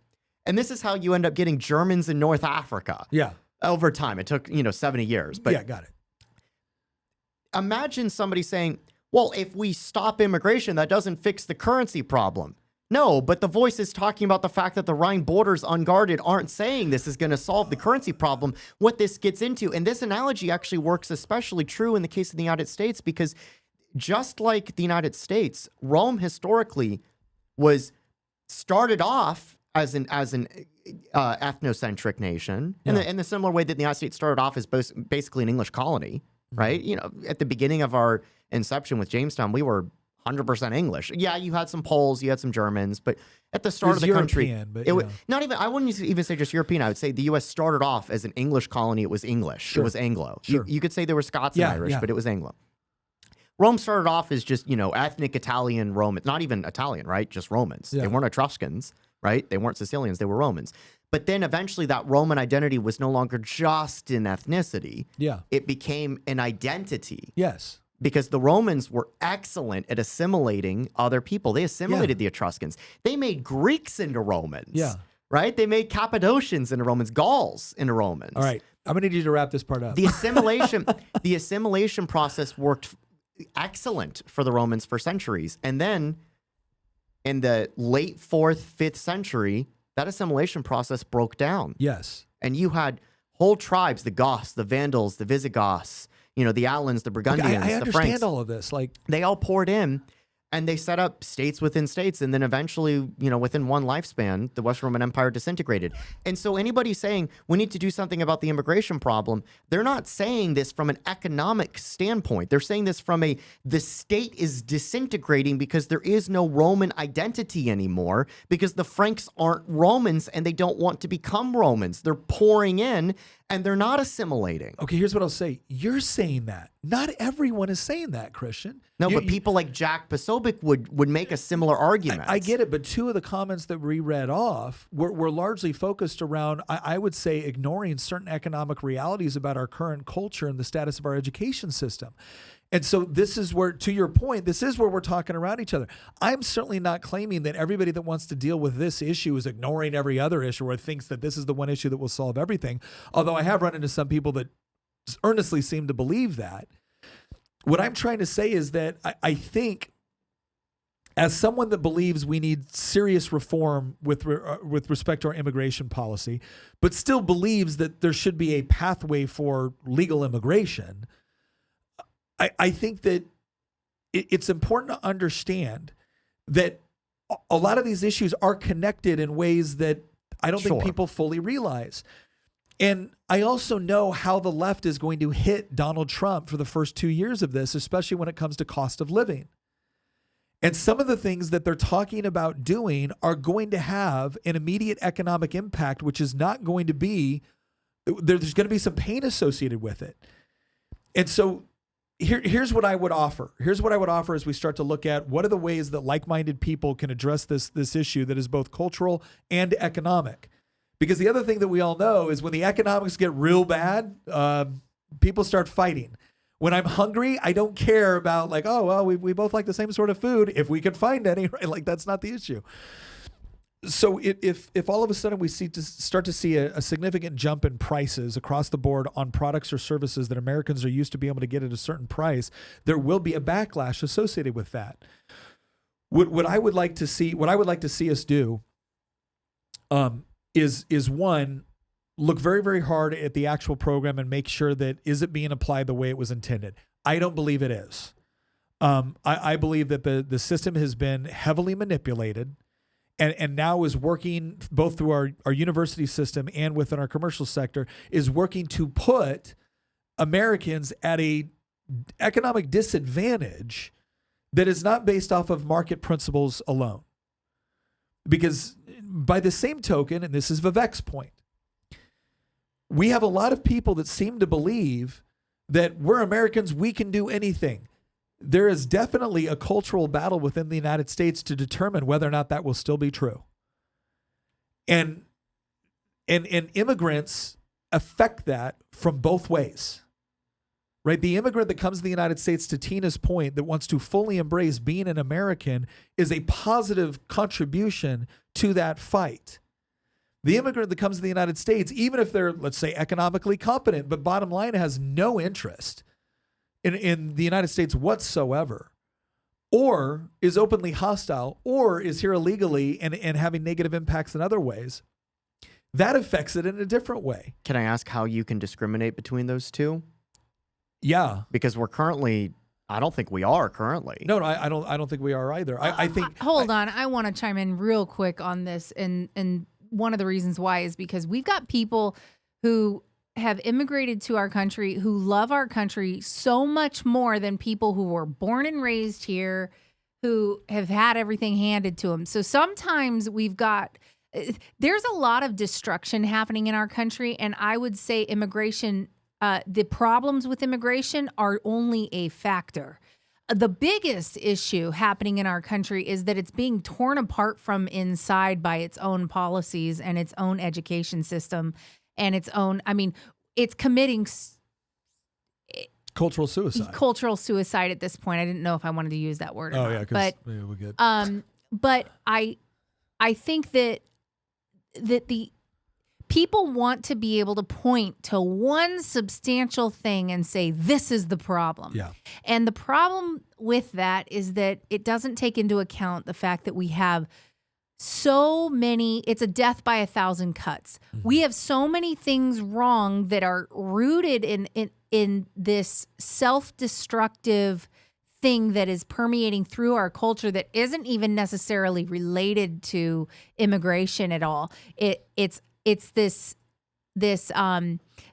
And this is how you end up getting Germans in North Africa. Yeah. Over time. It took, 70 years. But yeah, got it. imagine somebody saying, well, if we stop immigration, that doesn't fix the currency problem. No, but the voice is talking about the fact that the Rhine borders unguarded aren't saying this is going to solve the currency problem. What this gets into, and this analogy actually works especially true in the case of the United States, because just like the United States, Rome historically was started off as an ethnocentric nation, in the similar way that the United States started off as basically an English colony, right? At the beginning of our inception with Jamestown, we were 100% English. Yeah, you had some Poles, you had some Germans, but at the start of the country, it was not even. I wouldn't even say just European. I would say the U.S. started off as an English colony. It was English. Sure. It was Anglo. Sure. You could say there were Scots and Irish, but it was Anglo. Rome started off as just ethnic Italian Romans, not even Italian, right? Just Romans. Yeah. They weren't Etruscans, right? They weren't Sicilians. They were Romans. But then eventually that Roman identity was no longer just an ethnicity. Yeah. It became an identity. Yes. Because the Romans were excellent at assimilating other people. They assimilated the Etruscans. They made Greeks into Romans. Yeah. Right? They made Cappadocians into Romans, Gauls into Romans. All right. I'm going to need you to wrap this part up. The assimilation process worked excellent for the Romans for centuries. And then in the late 4th, 5th century, that assimilation process broke down. Yes. And you had whole tribes, the Goths, the Vandals, the Visigoths, the Alans, the Burgundians, I the Franks. understand all of this. They all poured in, and they set up states within states, and then eventually, within one lifespan, the Western Roman Empire disintegrated. And so anybody saying we need to do something about the immigration problem, they're not saying this from an economic standpoint. They're saying this from the state is disintegrating because there is no Roman identity anymore, because the Franks aren't Romans and they don't want to become Romans. They're pouring in and they're not assimilating. Okay, here's what I'll say. You're saying that. Not everyone is saying that, Christian. No, but people like Jack Posobiec would make a similar argument. I get it, but two of the comments that we read off were largely focused around, I would say, ignoring certain economic realities about our current culture and the status of our education system. And so this is where, to your point, this is where we're talking around each other. I'm certainly not claiming that everybody that wants to deal with this issue is ignoring every other issue or thinks that this is the one issue that will solve everything. Although I have run into some people that earnestly seem to believe that. What I'm trying to say is that I think, as someone that believes we need serious reform with respect to our immigration policy, but still believes that there should be a pathway for legal immigration, I think that it's important to understand that a lot of these issues are connected in ways that I don't think people fully realize. And I also know how the left is going to hit Donald Trump for the first 2 years of this, especially when it comes to cost of living. And some of the things that they're talking about doing are going to have an immediate economic impact, which is not going to be, there's going to be some pain associated with it. And so here's what I would offer. Here's what I would offer as we start to look at what are the ways that like-minded people can address this issue that is both cultural and economic. Because the other thing that we all know is when the economics get real bad, people start fighting. When I'm hungry, I don't care about we both like the same sort of food if we can find any, right? That's not the issue. So if all of a sudden we start to see a significant jump in prices across the board on products or services that Americans are used to being able to get at a certain price, there will be a backlash associated with that. What I would like to see us do is one, look very, very hard at the actual program and make sure that is it being applied the way it was intended. I don't believe it is. I believe that the system has been heavily manipulated and now is working both through our university system and within our commercial sector, is working to put Americans at a economic disadvantage that is not based off of market principles alone. Because by the same token, and this is Vivek's point, we have a lot of people that seem to believe that we're Americans, we can do anything. There is definitely a cultural battle within the United States to determine whether or not that will still be true. And immigrants affect that from both ways, right? The immigrant that comes to the United States, to Tina's point, that wants to fully embrace being an American is a positive contribution to that fight. The immigrant that comes to the United States, even if they're, let's say, economically competent, but bottom line has no interest in the United States whatsoever, or is openly hostile, or is here illegally and having negative impacts in other ways, that affects it in a different way. Can I ask how you can discriminate between those two? Yeah. Because we're currently, I don't think we are currently. No, I don't think we are either. I think. Hold on. I want to chime in real quick on this. And one of the reasons why is because we've got people who have immigrated to our country, who love our country so much more than people who were born and raised here, who have had everything handed to them. So sometimes there's a lot of destruction happening in our country. And I would say immigration, the problems with immigration are only a factor. The biggest issue happening in our country is that it's being torn apart from inside by its own policies and its own education system and its own, it's committing Cultural suicide. Cultural suicide at this point. I didn't know if I wanted to use that word or not. Yeah, because we're good. But I think that the people want to be able to point to one substantial thing and say, this is the problem. Yeah. And the problem with that is that it doesn't take into account the fact that we have so many, it's a death by 1,000 cuts. Mm-hmm. We have so many things wrong that are rooted in this self-destructive thing that is permeating through our culture that isn't even necessarily related to immigration at all. It's this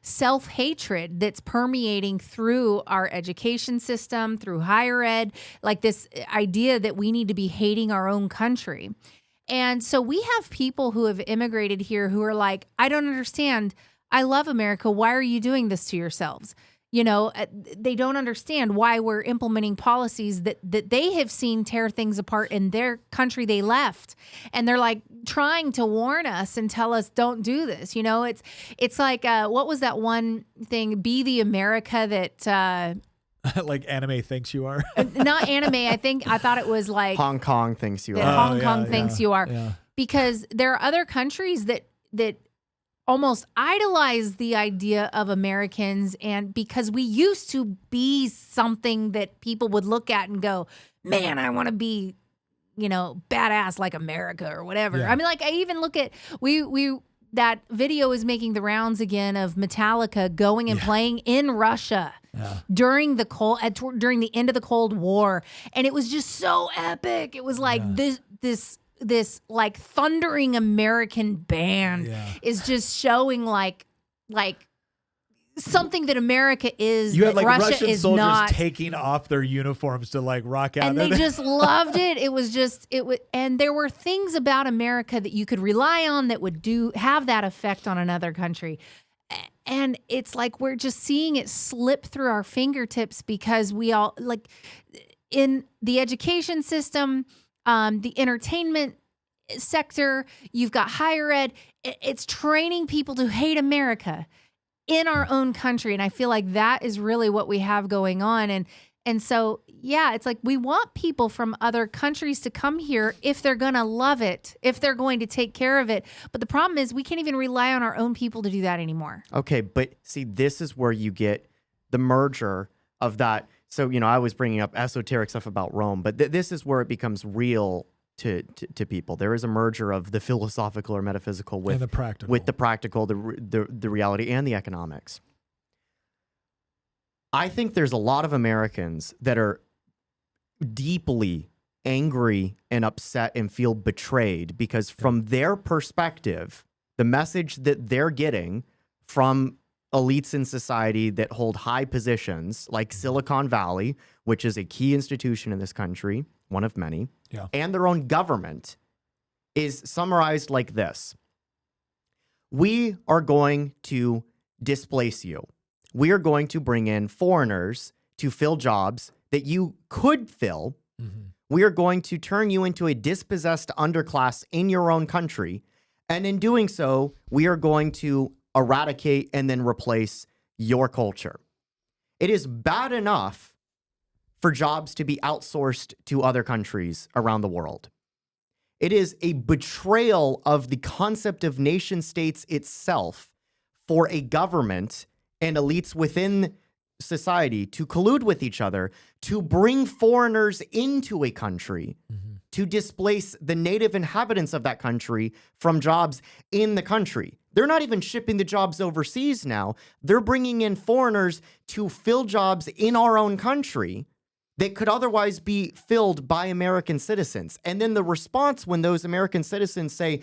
self-hatred that's permeating through our education system, through higher ed, like this idea that we need to be hating our own country. And so we have people who have immigrated here who are like, I don't understand. I love America. Why are you doing this to yourselves? You know, they don't understand why we're implementing policies that they have seen tear things apart in their country they left. And they're like trying to warn us and tell us, don't do this. You know, it's like, what was that one thing? Be the America that... like anime thinks you are. Not anime. I thought it was like... Hong Kong thinks you are. Hong Kong thinks you are. Yeah. Because there are other countries that almost idolize the idea of Americans, and because we used to be something that people would look at and go, man, I want to be, badass like America or whatever. Yeah. Like I even look at that video is making the rounds again of Metallica going and playing in Russia during the end of the Cold War, and it was just so epic. It was like this like thundering American band is just showing like something that America is. You had that like Russia Russian is soldiers not. taking off their uniforms to like rock out. And they just loved it. It was and there were things about America that you could rely on that would have that effect on another country. And it's like we're just seeing it slip through our fingertips because we all like in the education system, the entertainment sector, you've got higher ed. It's training people to hate America in our own country. And I feel like that is really what we have going on. And so, yeah, it's like we want people from other countries to come here if they're going to love it, if they're going to take care of it. But the problem is we can't even rely on our own people to do that anymore. Okay, but see, this is where you get the merger of that. So, I was bringing up esoteric stuff about Rome, but this is where it becomes real to people. There is a merger of the philosophical or metaphysical with the practical, the reality and the economics. I think there's a lot of Americans that are deeply angry and upset and feel betrayed because from their perspective, the message that they're getting from elites in society that hold high positions like Silicon Valley, which is a key institution in this country, one of many, and their own government, is summarized like this. We are going to displace you. We are going to bring in foreigners to fill jobs that you could fill. Mm-hmm. We are going to turn you into a dispossessed underclass in your own country. And in doing so, we are going to eradicate and then replace your culture. It is bad enough for jobs to be outsourced to other countries around the world. It is a betrayal of the concept of nation states itself for a government and elites within society to collude with each other to bring foreigners into a country to displace the native inhabitants of that country from jobs in the country. They're not even shipping the jobs overseas now. They're bringing in foreigners to fill jobs in our own country that could otherwise be filled by American citizens. And then the response when those American citizens say,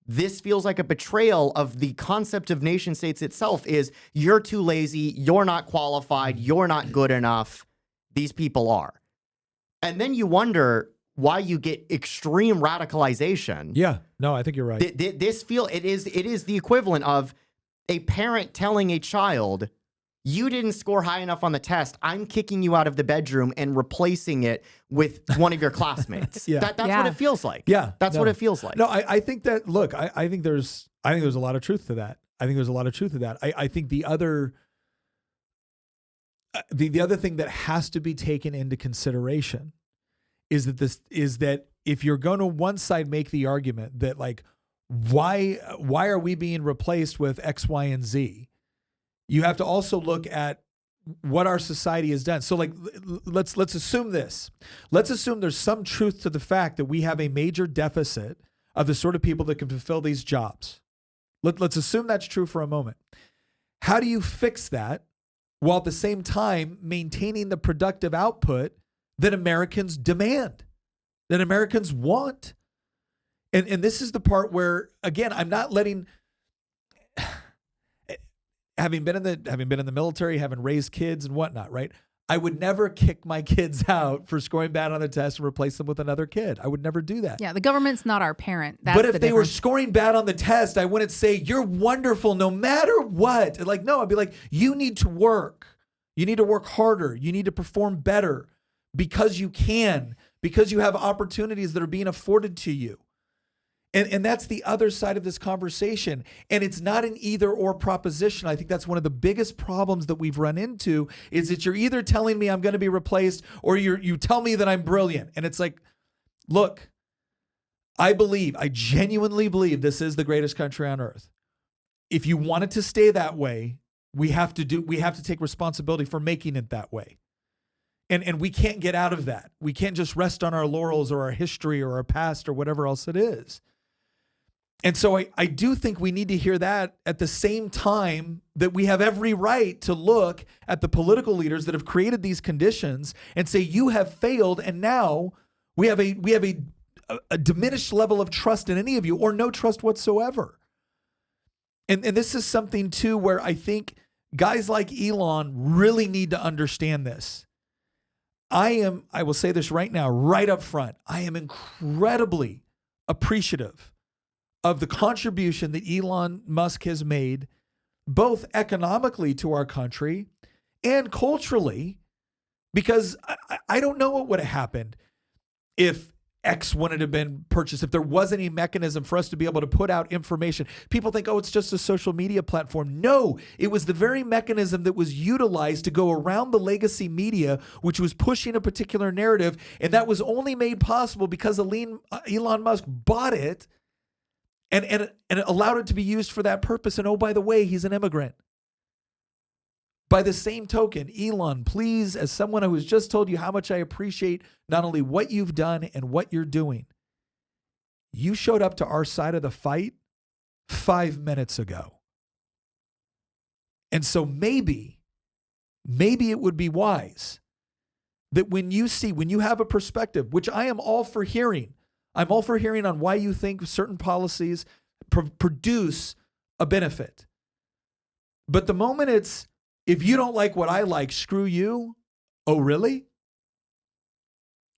this feels like a betrayal of the concept of nation states itself, is you're too lazy, you're not qualified, you're not good enough. These people are. And then you wonder why you get extreme radicalization. Yeah, no, I think you're right. It is the equivalent of a parent telling a child, you didn't score high enough on the test, I'm kicking you out of the bedroom and replacing it with one of your classmates. That's what it feels like. Yeah, that's what it feels like. No, I think that. Look, I think there's a lot of truth to that. I think the other thing that has to be taken into consideration is that if you're going to one side make the argument that like why are we being replaced with X, Y, and Z, you have to also look at what our society has done. So like, let's assume this. Let's assume there's some truth to the fact that we have a major deficit of the sort of people that can fulfill these jobs. Let's assume that's true for a moment. How do you fix that while at the same time maintaining the productive output that Americans demand, that Americans want? And this is the part where, again, I'm not letting... Having been in the military, having raised kids and whatnot, right? I would never kick my kids out for scoring bad on the test and replace them with another kid. I would never do that. Yeah, the government's not our parent. That's but if the they were difference. scoring bad on the test, I wouldn't say, you're wonderful no matter what. Like, no, I'd be like, you need to work. You need to work harder. You need to perform better because you can, because you have opportunities that are being afforded to you. And that's the other side of this conversation. And it's not an either or proposition. I think that's one of the biggest problems that we've run into is that you're either telling me I'm going to be replaced or you tell me that I'm brilliant. And it's like, look, I genuinely believe this is the greatest country on earth. If you want it to stay that way, we have to take responsibility for making it that way. And we can't get out of that. We can't just rest on our laurels or our history or our past or whatever else it is. And so I do think we need to hear that at the same time that we have every right to look at the political leaders that have created these conditions and say, you have failed. And now we have a diminished level of trust in any of you or no trust whatsoever. And this is something too, where I think guys like Elon really need to understand this. I will say this right now, right up front. I am incredibly appreciative of the contribution that Elon Musk has made, both economically to our country and culturally, because I don't know what would have happened if X wouldn't have been purchased, if there wasn't any mechanism for us to be able to put out information. People think, oh, it's just a social media platform. No, it was the very mechanism that was utilized to go around the legacy media, which was pushing a particular narrative. And that was only made possible because Elon Musk bought it and allowed it to be used for that purpose. And oh, by the way, he's an immigrant. By the same token, Elon, please, as someone who has just told you how much I appreciate not only what you've done and what you're doing, you showed up to our side of the fight 5 minutes ago. And so maybe it would be wise that when you have a perspective, which I am all for hearing, I'm all for hearing on why you think certain policies produce a benefit. But the moment it's, if you don't like what I like, screw you. Oh, really?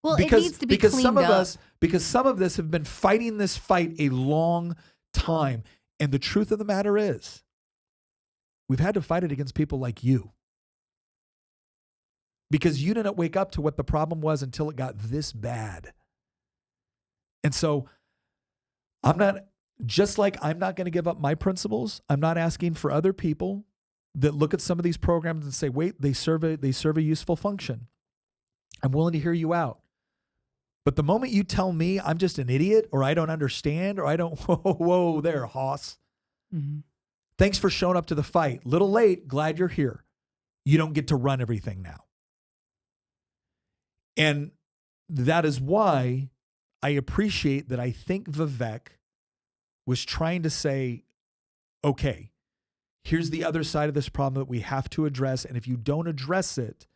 Well, it needs to be cleaned up. Because some of us have been fighting this fight a long time. And the truth of the matter is, we've had to fight it against people like you. Because you didn't wake up to what the problem was until it got this bad. And so I'm not going to give up my principles. I'm not asking for other people that look at some of these programs and say, wait, they serve a useful function. I'm willing to hear you out. But the moment you tell me I'm just an idiot or I don't understand or I don't, whoa there, Hoss. Mm-hmm. Thanks for showing up to the fight. Little late, glad you're here. You don't get to run everything now. And that is why I appreciate that I think Vivek was trying to say, okay, here's the other side of this problem that we have to address. And if you don't address it,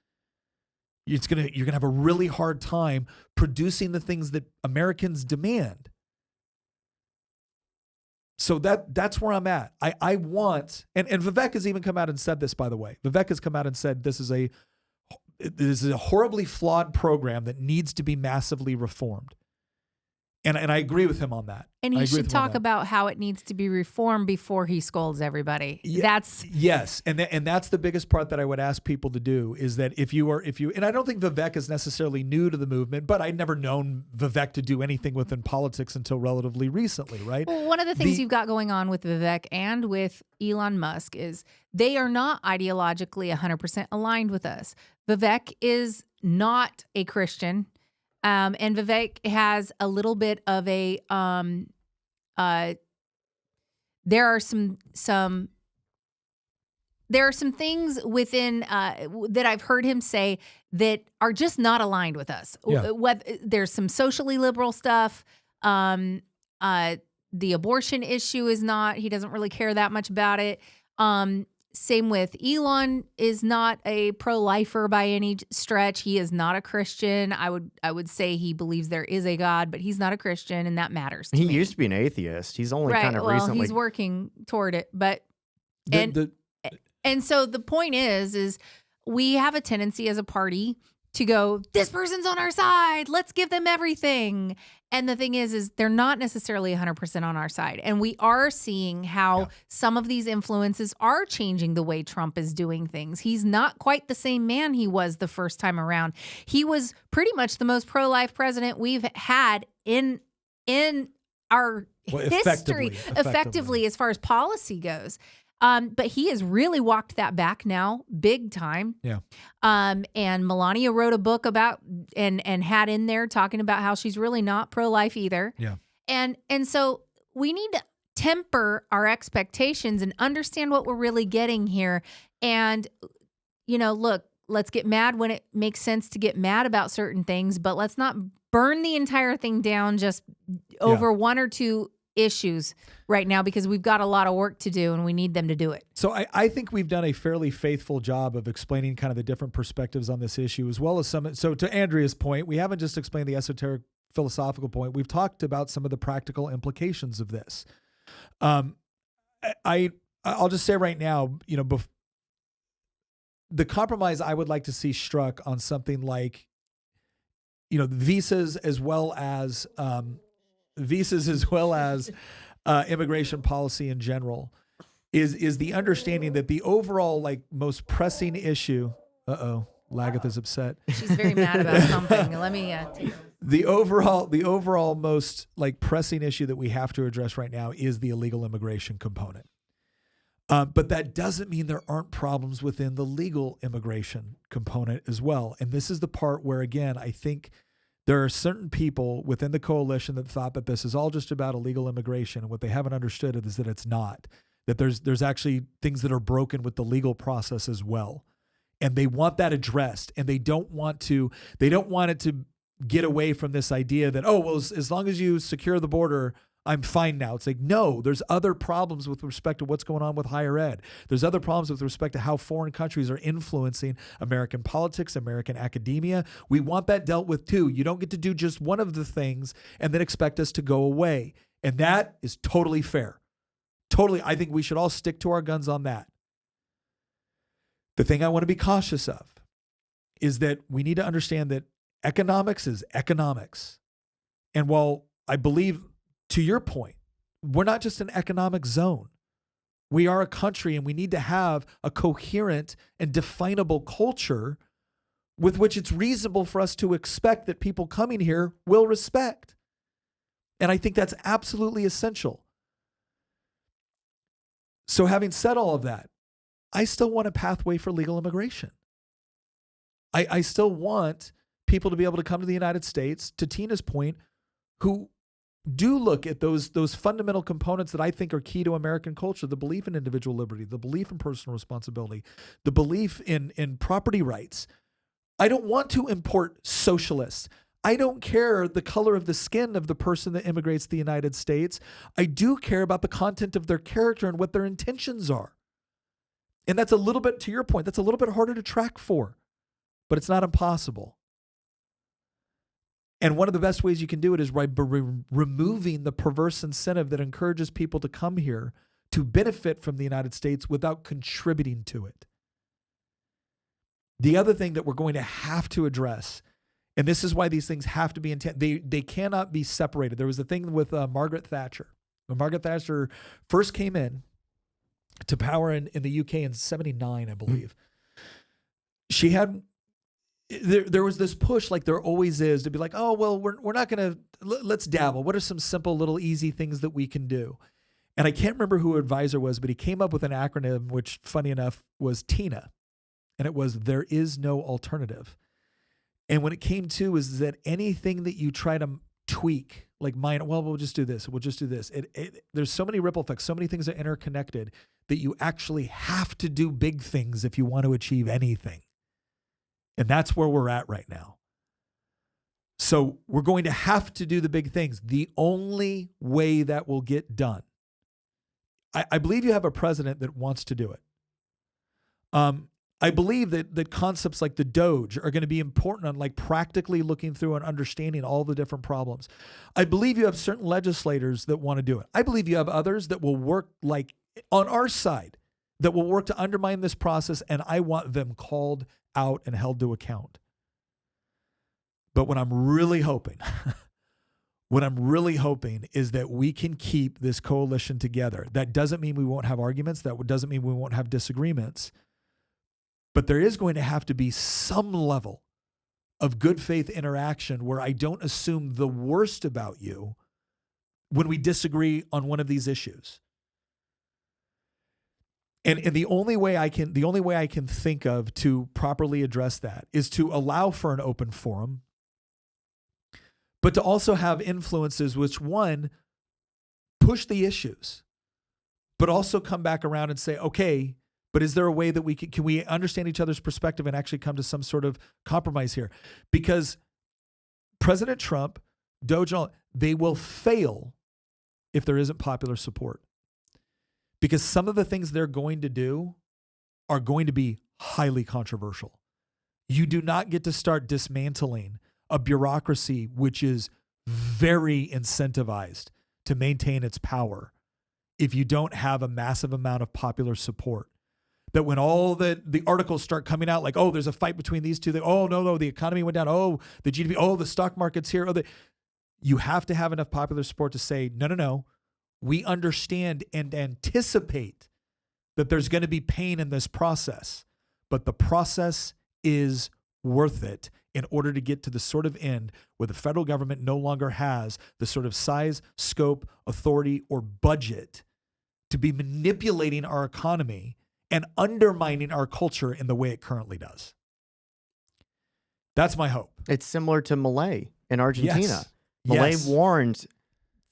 you're gonna have a really hard time producing the things that Americans demand. So that's where I'm at. I want, and Vivek has even come out and said this, by the way. Vivek has come out and said this is a horribly flawed program that needs to be massively reformed. And I agree with him on that. And he should talk about how it needs to be reformed before he scolds everybody. Yes. And that's the biggest part that I would ask people to do is that if you, and I don't think Vivek is necessarily new to the movement, but I'd never known Vivek to do anything within politics until relatively recently, right? Well, one of the things you've got going on with Vivek and with Elon Musk is they are not ideologically 100% aligned with us. Vivek is not a Christian. And Vivek has a little bit of a, there are some things within, that I've heard him say that are just not aligned with us. Yeah. There's some socially liberal stuff. The abortion issue is not, he doesn't really care that much about it. Same with Elon is not a pro-lifer by any stretch. He is not a Christian. I would say he believes there is a God, but he's not a Christian, and that matters to me. He used to be an atheist. He's only right. kind of well, recently. He's working toward it, but and so the point is we have a tendency as a party to go, this person's on our side. Let's give them everything. And the thing is they're not necessarily 100% on our side. And we are seeing how some of these influences are changing the way Trump is doing things. He's not quite the same man he was the first time around. He was pretty much the most pro-life president we've had in our history, effectively as far as policy goes. But he has really walked that back now, big time. Yeah. And Melania wrote a book about and had in there talking about how she's really not pro-life either. Yeah. And so we need to temper our expectations and understand what we're really getting here. And, look, let's get mad when it makes sense to get mad about certain things, but let's not burn the entire thing down just over one or two issues right now, because we've got a lot of work to do and we need them to do it. So I think we've done a fairly faithful job of explaining kind of the different perspectives on this issue, as well as some. So to Andrea's point, we haven't just explained the esoteric philosophical point. We've talked about some of the practical implications of this. I'll just say right now, the compromise I would like to see struck on something like, visas as well as immigration policy in general is the understanding that the overall most pressing issue. Lagatha's upset. She's very mad about something. Let me take the overall most pressing issue that we have to address right now is the illegal immigration component. But that doesn't mean there aren't problems within the legal immigration component as well. And this is the part where, again, I think there are certain people within the coalition that thought that this is all just about illegal immigration. And what they haven't understood is that it's not, that there's actually things that are broken with the legal process as well. And they want that addressed, and they don't want it to get away from this idea that, as long as you secure the border, I'm fine now. It's like, no, there's other problems with respect to what's going on with higher ed. There's other problems with respect to how foreign countries are influencing American politics, American academia. We want that dealt with too. You don't get to do just one of the things and then expect us to go away. And that is totally fair. Totally. I think we should all stick to our guns on that. The thing I want to be cautious of is that we need to understand that economics is economics. And while I believe, to your point, we're not just an economic zone. We are a country, and we need to have a coherent and definable culture with which it's reasonable for us to expect that people coming here will respect. And I think that's absolutely essential. So having said all of that, I still want a pathway for legal immigration. I still want people to be able to come to the United States, to Tina's point, who do look at those fundamental components that I think are key to American culture: the belief in individual liberty, the belief in personal responsibility, the belief in property rights. I don't want to import socialists. I don't care the color of the skin of the person that immigrates to the United States. I do care about the content of their character and what their intentions are. And that's a little bit, to your point, that's a little bit harder to track for, but it's not impossible. And one of the best ways you can do it is by removing the perverse incentive that encourages people to come here to benefit from the United States without contributing to it. The other thing that we're going to have to address, and this is why these things have to be they cannot be separated. There was a thing with Margaret Thatcher. When Margaret Thatcher first came in to power in the UK in 79, I believe, she had... There was this push, like there always is, to be like, oh, well, we're not going to, let's dabble. What are some simple little easy things that we can do? And I can't remember who her advisor was, but he came up with an acronym, which funny enough was TINA. And it was, there is no alternative. And when it came to is that anything that you try to tweak, like mine, well, we'll just do this. We'll just do this. There's so many ripple effects, so many things are interconnected that you actually have to do big things if you want to achieve anything. And that's where we're at right now. So we're going to have to do the big things. The only way that will get done, I believe you have a president that wants to do it. I believe that concepts like the Doge are going to be important on like practically looking through and understanding all the different problems. I believe you have certain legislators that want to do it. I believe you have others that will work like on our side, that will work to undermine this process, and I want them called out and held to account. But what I'm really hoping is that we can keep this coalition together. That doesn't mean we won't have arguments. That doesn't mean we won't have disagreements. But there is going to have to be some level of good faith interaction where I don't assume the worst about you when we disagree on one of these issues. And the only way I can think of to properly address that is to allow for an open forum, but to also have influences which, one, push the issues, but also come back around and say, okay, but is there a way that can we understand each other's perspective and actually come to some sort of compromise here? Because President Trump, Doge, they will fail if there isn't popular support. Because some of the things they're going to do are going to be highly controversial. You do not get to start dismantling a bureaucracy which is very incentivized to maintain its power if you don't have a massive amount of popular support. That when all the articles start coming out like, oh, there's a fight between these two, oh, no, the economy went down, oh, the GDP, oh, the stock market's here. You have to have enough popular support to say, no. We understand and anticipate that there's going to be pain in this process, but the process is worth it in order to get to the sort of end where the federal government no longer has the sort of size, scope, authority, or budget to be manipulating our economy and undermining our culture in the way it currently does. That's my hope. It's similar to Milei in Argentina. Yes. Milei warned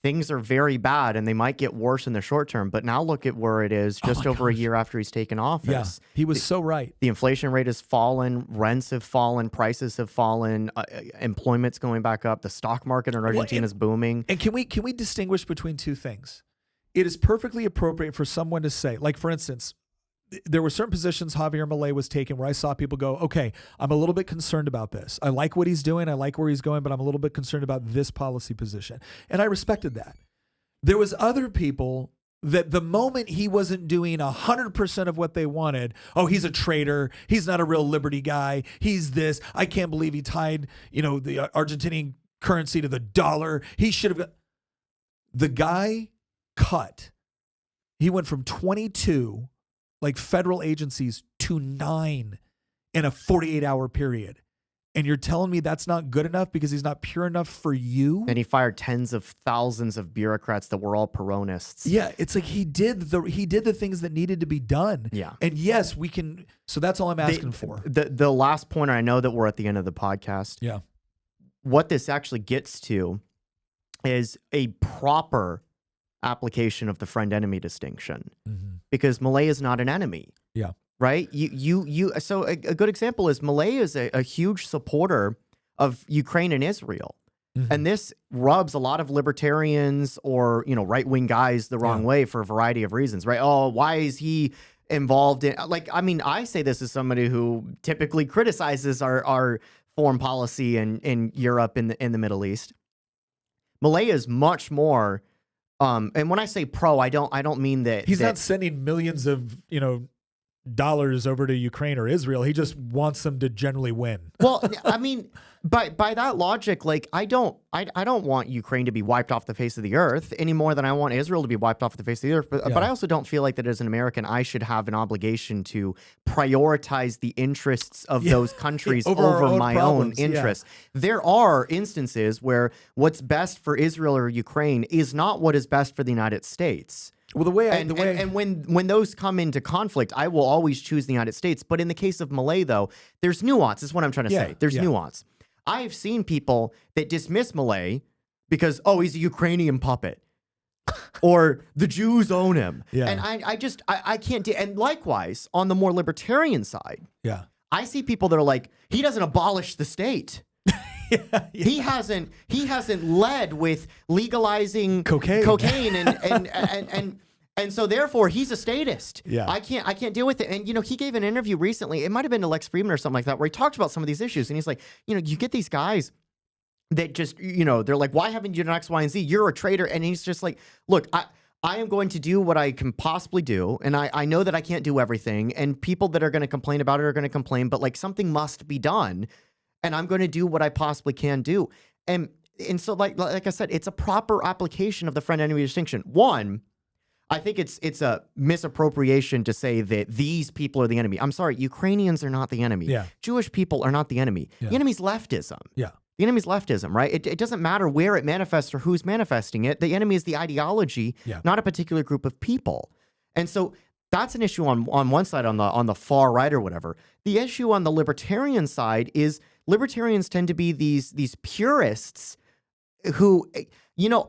things are very bad and they might get worse in the short term, but now look at where it is just over a year after he's taken office. Yeah, he was so right. The inflation rate has fallen, rents have fallen, prices have fallen, employment's going back up, the stock market in Argentina is booming. And can we distinguish between two things? It is perfectly appropriate for someone to say, like for instance, there were certain positions Javier Milei was taking where I saw people go, okay, I'm a little bit concerned about this. I like what he's doing. I like where he's going, but I'm a little bit concerned about this policy position. And I respected that. There was other people that the moment he wasn't doing 100% of what they wanted, oh, he's a traitor. He's not a real liberty guy. He's this. I can't believe he tied, the Argentinian currency to the dollar. He should have. The guy cut. He went from 22 federal agencies to 9 in a 48-hour period. And you're telling me that's not good enough because he's not pure enough for you? And he fired tens of thousands of bureaucrats that were all Peronists. Yeah, it's like he did the things that needed to be done. Yeah. And yes, we can. So that's all I'm asking for. The last pointer, I know that we're at the end of the podcast. Yeah. What this actually gets to is a proper application of the friend-enemy distinction, because Malay is not an enemy. Yeah. Right? So a good example is Malay is a huge supporter of Ukraine and Israel. And this rubs a lot of libertarians or, right-wing guys the wrong way for a variety of reasons, right? Oh, why is he involved in, I say this as somebody who typically criticizes our foreign policy in Europe and in the Middle East. Malay is much more, and when I say pro, I don't mean that he's not sending millions of, dollars over to Ukraine or Israel. He just wants them to generally win. Well, I mean, by that logic, like I don't want Ukraine to be wiped off the face of the earth any more than I want Israel to be wiped off the face of the earth. But I also don't feel like that as an American, I should have an obligation to prioritize the interests of those countries over my own interests. There are instances where what's best for Israel or Ukraine is not what is best for the United States. Well, when those come into conflict, I will always choose the United States. But in the case of Malay, though, there's nuance. Is what I'm trying to say. There's nuance. I've seen people that dismiss Malay because, he's a Ukrainian puppet, or the Jews own him. Yeah. And I can't do. And likewise, on the more libertarian side, I see people that are like, he doesn't abolish the state. He hasn't led with legalizing cocaine and so therefore he's a statist. Yeah. I can't deal with it. And he gave an interview recently. It might have been to Lex Friedman or something like that, where he talked about some of these issues. And he's like, you get these guys that just, they're like, why haven't you done X, Y, and Z? You're a traitor. And he's just like, look, I am going to do what I can possibly do. And I know that I can't do everything. And people that are going to complain about it are going to complain, but like something must be done. And I'm going to do what I possibly can do. And so like I said, it's a proper application of the friend-enemy distinction. One, I think it's a misappropriation to say that these people are the enemy. I'm sorry, Ukrainians are not the enemy. Yeah. Jewish people are not the enemy. Yeah. The enemy's leftism. Yeah. The enemy's leftism, right? It doesn't matter where it manifests or who's manifesting it. The enemy is the ideology, not a particular group of people. And so that's an issue on one side, on the far right or whatever. The issue on the libertarian side is libertarians tend to be these purists who,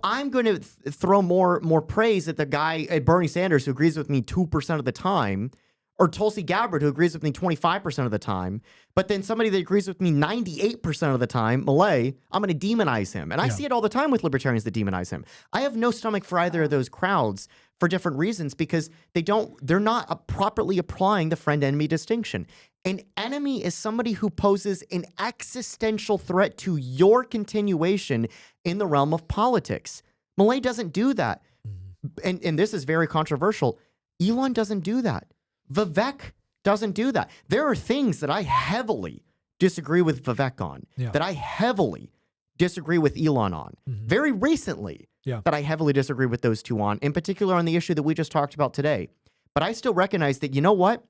I'm going to throw more praise at the guy at Bernie Sanders who agrees with me 2% of the time, or Tulsi Gabbard who agrees with me 25% of the time. But then somebody that agrees with me 98% of the time, Malay, I'm going to demonize him. And I see it all the time with libertarians that demonize him. I have no stomach for either of those crowds for different reasons, because they're not properly applying the friend-enemy distinction. An enemy is somebody who poses an existential threat to your continuation in the realm of politics. Malay doesn't do that. And this is very controversial. Elon doesn't do that. Vivek doesn't do that. There are things that I heavily disagree with Vivek on, that I heavily disagree with Elon on. Very recently, that I heavily disagree with those two on, in particular on the issue that we just talked about today. But I still recognize that, you know what?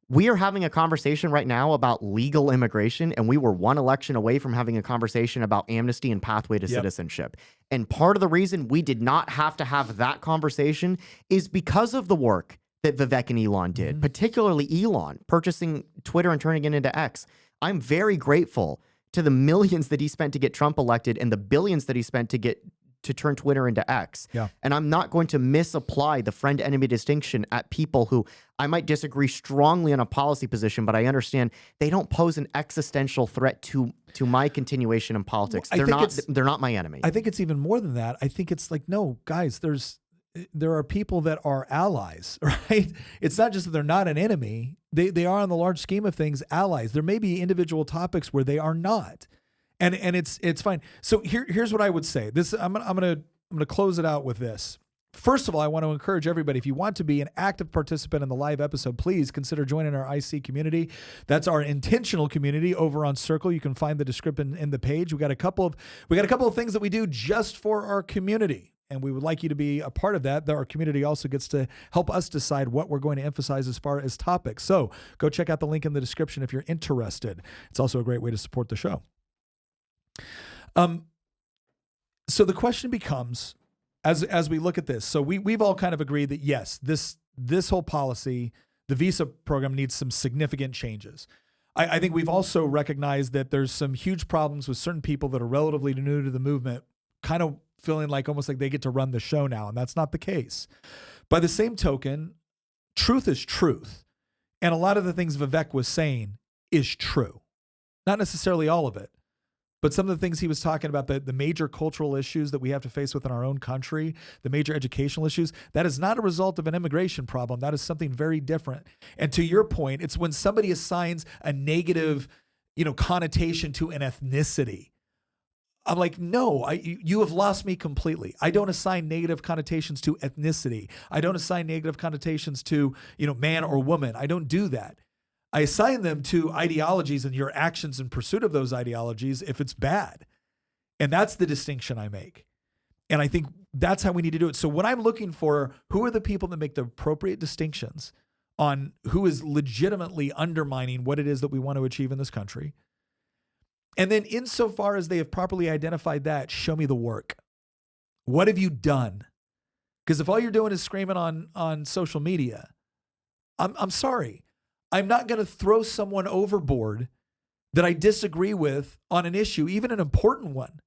We are having a conversation right now about legal immigration, and we were one election away from having a conversation about amnesty and pathway to citizenship. And part of the reason we did not have to have that conversation is because of the work that Vivek and Elon did, particularly Elon purchasing Twitter and turning it into X. I'm very grateful to the millions that he spent to get Trump elected and the billions that he spent to turn Twitter into X. Yeah. And I'm not going to misapply the friend-enemy distinction at people who I might disagree strongly on a policy position, but I understand they don't pose an existential threat to my continuation in politics. They're not my enemy. I think it's even more than that. I think it's like, no, guys, there are people that are allies, right? It's not just that they're not an enemy. They are, in the large scheme of things, allies. There may be individual topics where they are not. And it's fine. So here's what I would say. I'm gonna close it out with this. First of all, I want to encourage everybody, if you want to be an active participant in the live episode, please consider joining our IC community. That's our intentional community over on Circle. You can find the description in the page. We got a couple of things that we do just for our community. And we would like you to be a part of that. Our community also gets to help us decide what we're going to emphasize as far as topics. So go check out the link in the description if you're interested. It's also a great way to support the show. So the question becomes, as we look at this, so we've all kind of agreed that yes, this whole policy, the visa program, needs some significant changes. I think we've also recognized that there's some huge problems with certain people that are relatively new to the movement, kind of feeling like almost like they get to run the show now, and that's not the case. By the same token, truth is truth. And a lot of the things Vivek was saying is true. Not necessarily all of it, but some of the things he was talking about, the major cultural issues that we have to face within our own country, the major educational issues, that is not a result of an immigration problem. That is something very different. And to your point, it's when somebody assigns a negative, connotation to an ethnicity. I'm like, no, you have lost me completely. I don't assign negative connotations to ethnicity. I don't assign negative connotations to, man or woman. I don't do that. I assign them to ideologies and your actions in pursuit of those ideologies if it's bad. And that's the distinction I make. And I think that's how we need to do it. So when I'm looking for who are the people that make the appropriate distinctions on who is legitimately undermining what it is that we want to achieve in this country, and then insofar as they have properly identified that, show me the work. What have you done? Because if all you're doing is screaming on social media, I'm sorry. I'm not going to throw someone overboard that I disagree with on an issue, even an important one.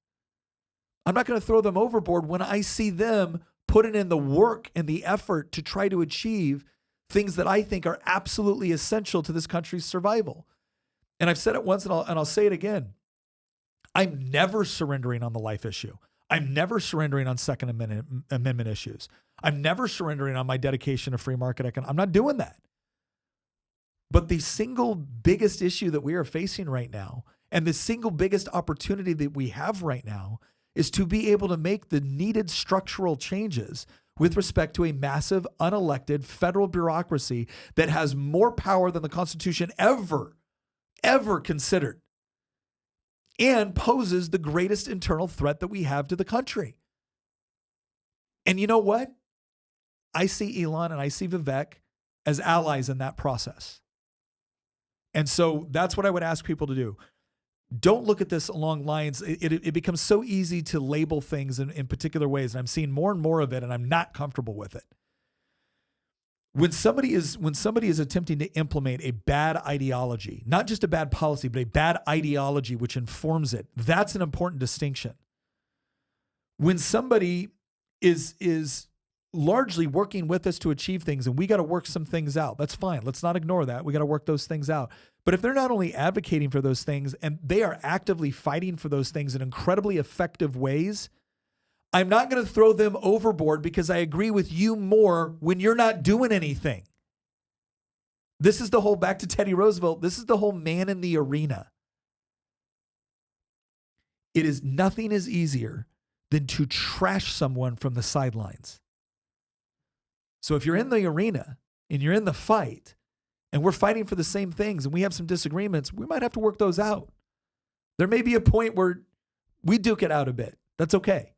I'm not going to throw them overboard when I see them putting in the work and the effort to try to achieve things that I think are absolutely essential to this country's survival. And I've said it once and I'll say it again. I'm never surrendering on the life issue. I'm never surrendering on Second Amendment issues. I'm never surrendering on my dedication to free market economics. I'm not doing that. But the single biggest issue that we are facing right now, and the single biggest opportunity that we have right now, is to be able to make the needed structural changes with respect to a massive, unelected federal bureaucracy that has more power than the Constitution ever considered, and poses the greatest internal threat that we have to the country. And you know what? I see Elon and I see Vivek as allies in that process. And so that's what I would ask people to do. Don't look at this along lines. It becomes so easy to label things in particular ways. And I'm seeing more and more of it, and I'm not comfortable with it. When somebody is attempting to implement a bad ideology, not just a bad policy, but a bad ideology which informs it, that's an important distinction. When somebody is largely working with us to achieve things, and we got to work some things out, that's fine. Let's not ignore that. We got to work those things out. But if they're not only advocating for those things, and they are actively fighting for those things in incredibly effective ways, I'm not going to throw them overboard because I agree with you more when you're not doing anything. This is the whole, back to Teddy Roosevelt, this is the whole man in the arena. Nothing is easier than to trash someone from the sidelines. So if you're in the arena and you're in the fight and we're fighting for the same things and we have some disagreements, we might have to work those out. There may be a point where we duke it out a bit. That's okay.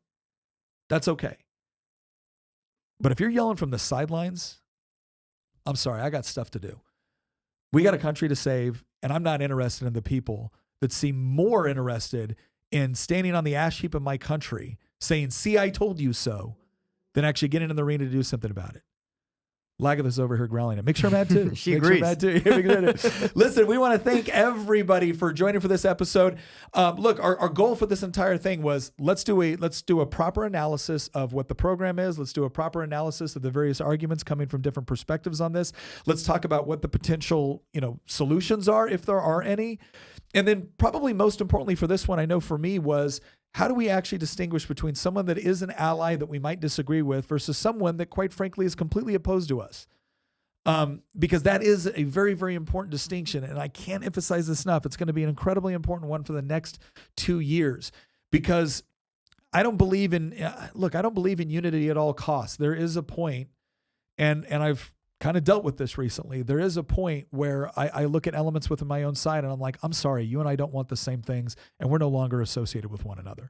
That's okay. But if you're yelling from the sidelines, I'm sorry, I got stuff to do. We got a country to save, and I'm not interested in the people that seem more interested in standing on the ash heap of my country saying, see, I told you so, than actually getting in the arena to do something about it. Lagatha's over here growling it. Make sure I'm mad too. She agrees. Sure too. Listen, we want to thank everybody for joining for this episode. Look, our goal for this entire thing was let's do a proper analysis of what the program is. Let's do a proper analysis of the various arguments coming from different perspectives on this. Let's talk about what the potential, solutions are, if there are any. And then probably most importantly for this one, I know for me, was how do we actually distinguish between someone that is an ally that we might disagree with versus someone that, quite frankly, is completely opposed to us? Because that is a very, very important distinction. And I can't emphasize this enough. It's going to be an incredibly important one for the next 2 years, because I don't believe in unity at all costs. There is a point, and I've kind of dealt with this recently. There is a point where I look at elements within my own side and I'm like, I'm sorry, you and I don't want the same things, and we're no longer associated with one another.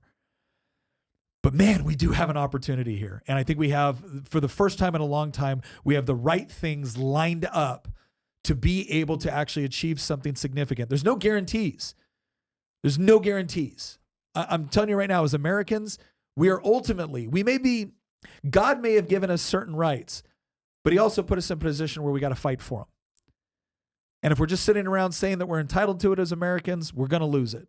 But man, we do have an opportunity here. And I think we have, for the first time in a long time, we have the right things lined up to be able to actually achieve something significant. There's no guarantees. There's no guarantees. I'm telling you right now, as Americans, we are ultimately, God may have given us certain rights, but he also put us in a position where we got to fight for them. And if we're just sitting around saying that we're entitled to it as Americans, we're going to lose it.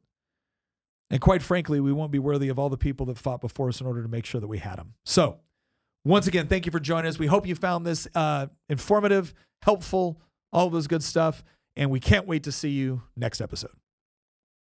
And quite frankly, we won't be worthy of all the people that fought before us in order to make sure that we had them. So once again, thank you for joining us. We hope you found this informative, helpful, all of those good stuff. And we can't wait to see you next episode.